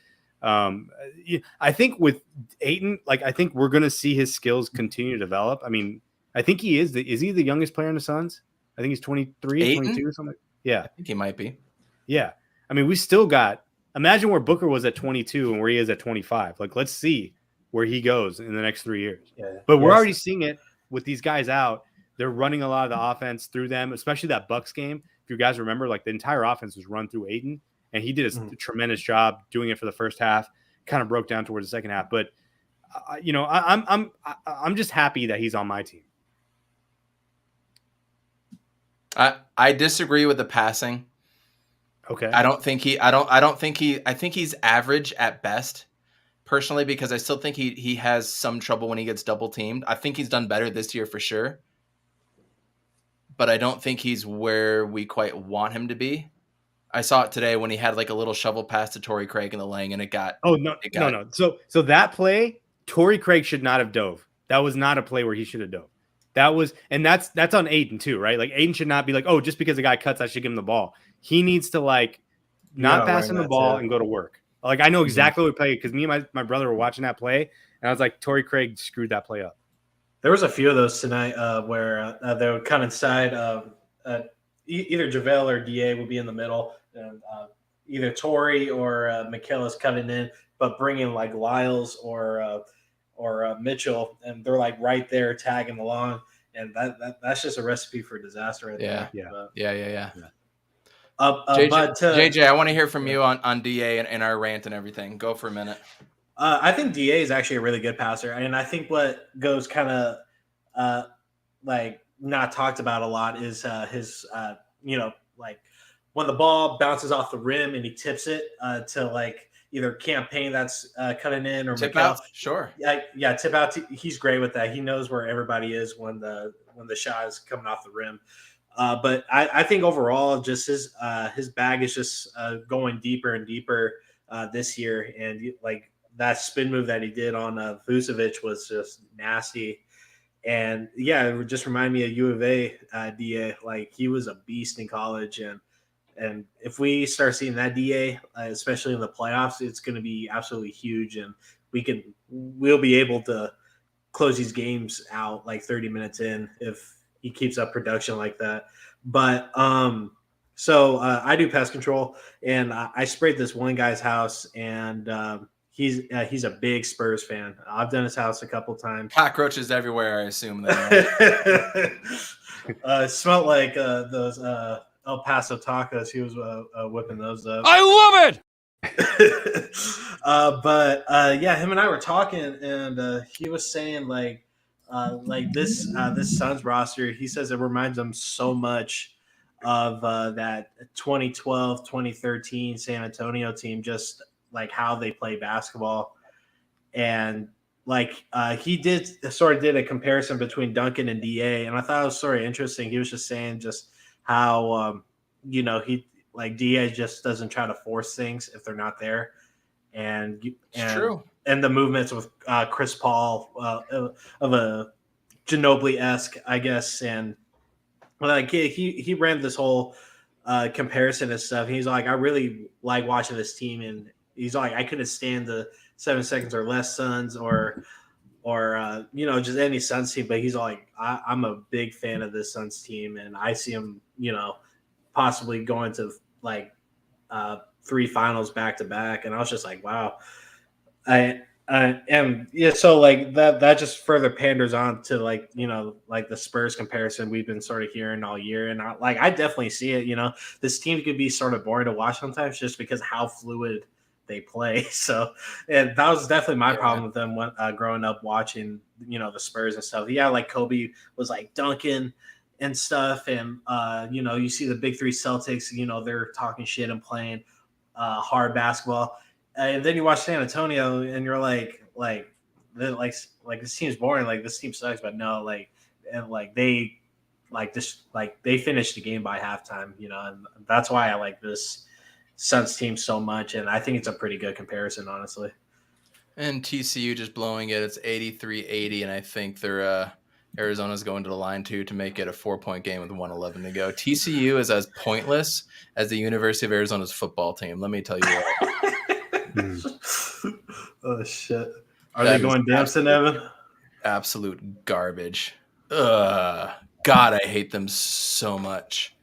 I think with Ayton, like I think we're going to see his skills continue to develop. I mean, I think he is. Is he the youngest player in the Suns? I think he's 23, Ayton? 22 or something. Yeah. I think he might be. Yeah. I mean, we still got, imagine where Booker was at 22 and where he is at 25. Like, let's see where he goes in the next 3 years. Yeah. But we're already seeing it with these guys out. They're running a lot of the offense through them, especially that Bucks game. If you guys remember, like the entire offense was run through Ayton, and he did a tremendous job doing it for the first half. Kind of broke down towards the second half, but I'm just happy that he's on my team. I disagree with the passing. Okay. I think he's average at best, personally, because I still think he has some trouble when he gets double teamed. I think he's done better this year for sure, but I don't think he's where we quite want him to be. I saw it today when he had like a little shovel pass to Torrey Craig in the lane, and it got. Oh no. So that play, Torrey Craig should not have dove. That was not a play where he should have dove. That's on Ayton too, right? Like Ayton should not be like, oh, just because a guy cuts, I should give him the ball. He needs to like not pass him the ball and go to work. Like I know exactly what play, because me and my brother were watching that play, and I was like, Torrey Craig screwed that play up. There was a few of those tonight where they would cut inside. Either JaVale or DA would be in the middle. And, either Torrey or Michaela's cutting in, but bringing like Lyles or Mitchell, and they're like right there tagging along, and that's just a recipe for disaster right there. Yeah. But JJ, I want to hear from you on DA and our rant and everything. Go for a minute. I think DA is actually a really good passer, and I think what goes kind of like not talked about a lot is his like when the ball bounces off the rim and he tips it to like either Campaign that's cutting in or tip Mikal. out. Sure. Yeah, tip out. He's great with that. He knows where everybody is when the shot is coming off the rim. But I think overall, just his bag is just going deeper and deeper this year, and like that spin move that he did on Vucevic was just nasty. And yeah, it just reminded me of U of A DA. Like he was a beast in college, and if we start seeing that DA, especially in the playoffs, it's going to be absolutely huge, and we'll be able to close these games out like 30 minutes in if he keeps up production like that. But so I do pest control, and I sprayed this one guy's house, and he's a big Spurs fan. I've done his house a couple times. Cockroaches everywhere, I assume. It smelled like those El Paso tacos. He was whipping those up. I love it. But him and I were talking, and he was saying like this Suns roster, he says it reminds him so much of that 2012, 2013 San Antonio team, just like how they play basketball. And like he did a comparison between Duncan and DA, and I thought it was sort of interesting. He was just saying just how he like DA just doesn't try to force things if they're not there, and true. And the movements with Chris Paul of a Ginobili-esque, I guess. And like he ran this whole comparison and stuff. He's like, I really like watching this team, and he's like, I couldn't stand the 7 seconds or less Suns or just any Suns team. But he's like, I'm a big fan of this Suns team, and I see him, possibly going to like 3 finals back to back. And I was just like, wow. So like that just further panders on to like the Spurs comparison we've been sort of hearing all year, and I definitely see it. This team could be sort of boring to watch sometimes just because how fluid they play. So, and that was definitely my problem with them when growing up watching the Spurs and stuff. Yeah, like Kobe was like dunking and stuff, and you see the big 3 Celtics. They're talking shit and playing hard basketball. And then you watch San Antonio, and you're like this team's boring. Like this team sucks, but no, they finished the game by halftime. And that's why I like this Suns team so much, and I think it's a pretty good comparison, honestly. And TCU just blowing it. It's 83-80, and I think they're Arizona's going to the line too to make it a 4-point game with 1:11 to go. TCU is as pointless as the University of Arizona's football team. Let me tell you what. Oh shit! Are they going Damson, Evan? Absolute garbage. God, I hate them so much.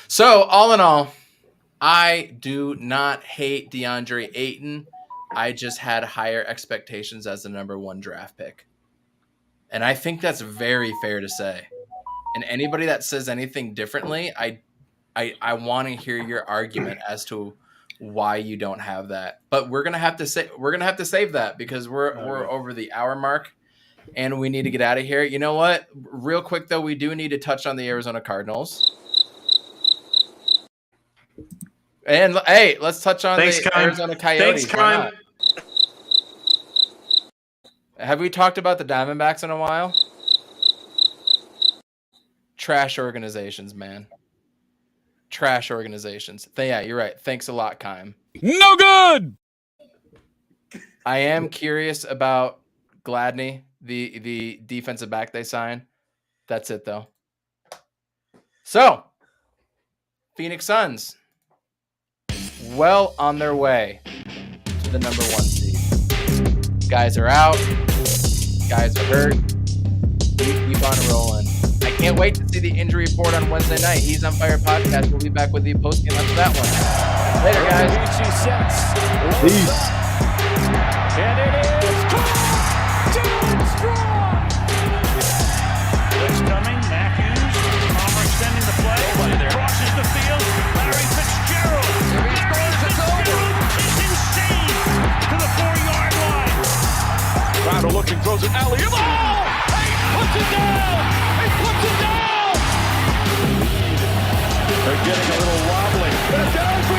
So all in all, I do not hate Deandre Ayton. I just had higher expectations as the number 1 draft pick, and I think that's very fair to say. And anybody that says anything differently, I want to hear your argument as to why you don't have that. But we're gonna have to save that because we're over the hour mark, and we need to get out of here. You know what? Real quick though, we do need to touch on the Arizona Cardinals. And hey, let's touch on Arizona Coyotes. Thanks, Kyle. Have we talked about the Diamondbacks in a while? Trash organizations, man. Trash organizations. Yeah, you're right. Thanks a lot, Kyle. No good. I am curious about Gladney, the defensive back they signed. That's it, though. So, Phoenix Suns, well on their way to the number 1 seed. Guys are out. Guys are hurt. We keep on rolling. I can't wait to see the injury report on Wednesday night. He's on Fire Podcast. We'll be back with the postgame after that one. Later, guys. Peace. And it is down strong. Blitz coming. Matthews. Palmer extending the play. Crosses the field. Larry Fitzgerald. Fitzgerald is insane to the 4-yard line. Crowder looking, throws it alley. Oh! He puts it down. He puts it down. They're getting a little wobbly. Down for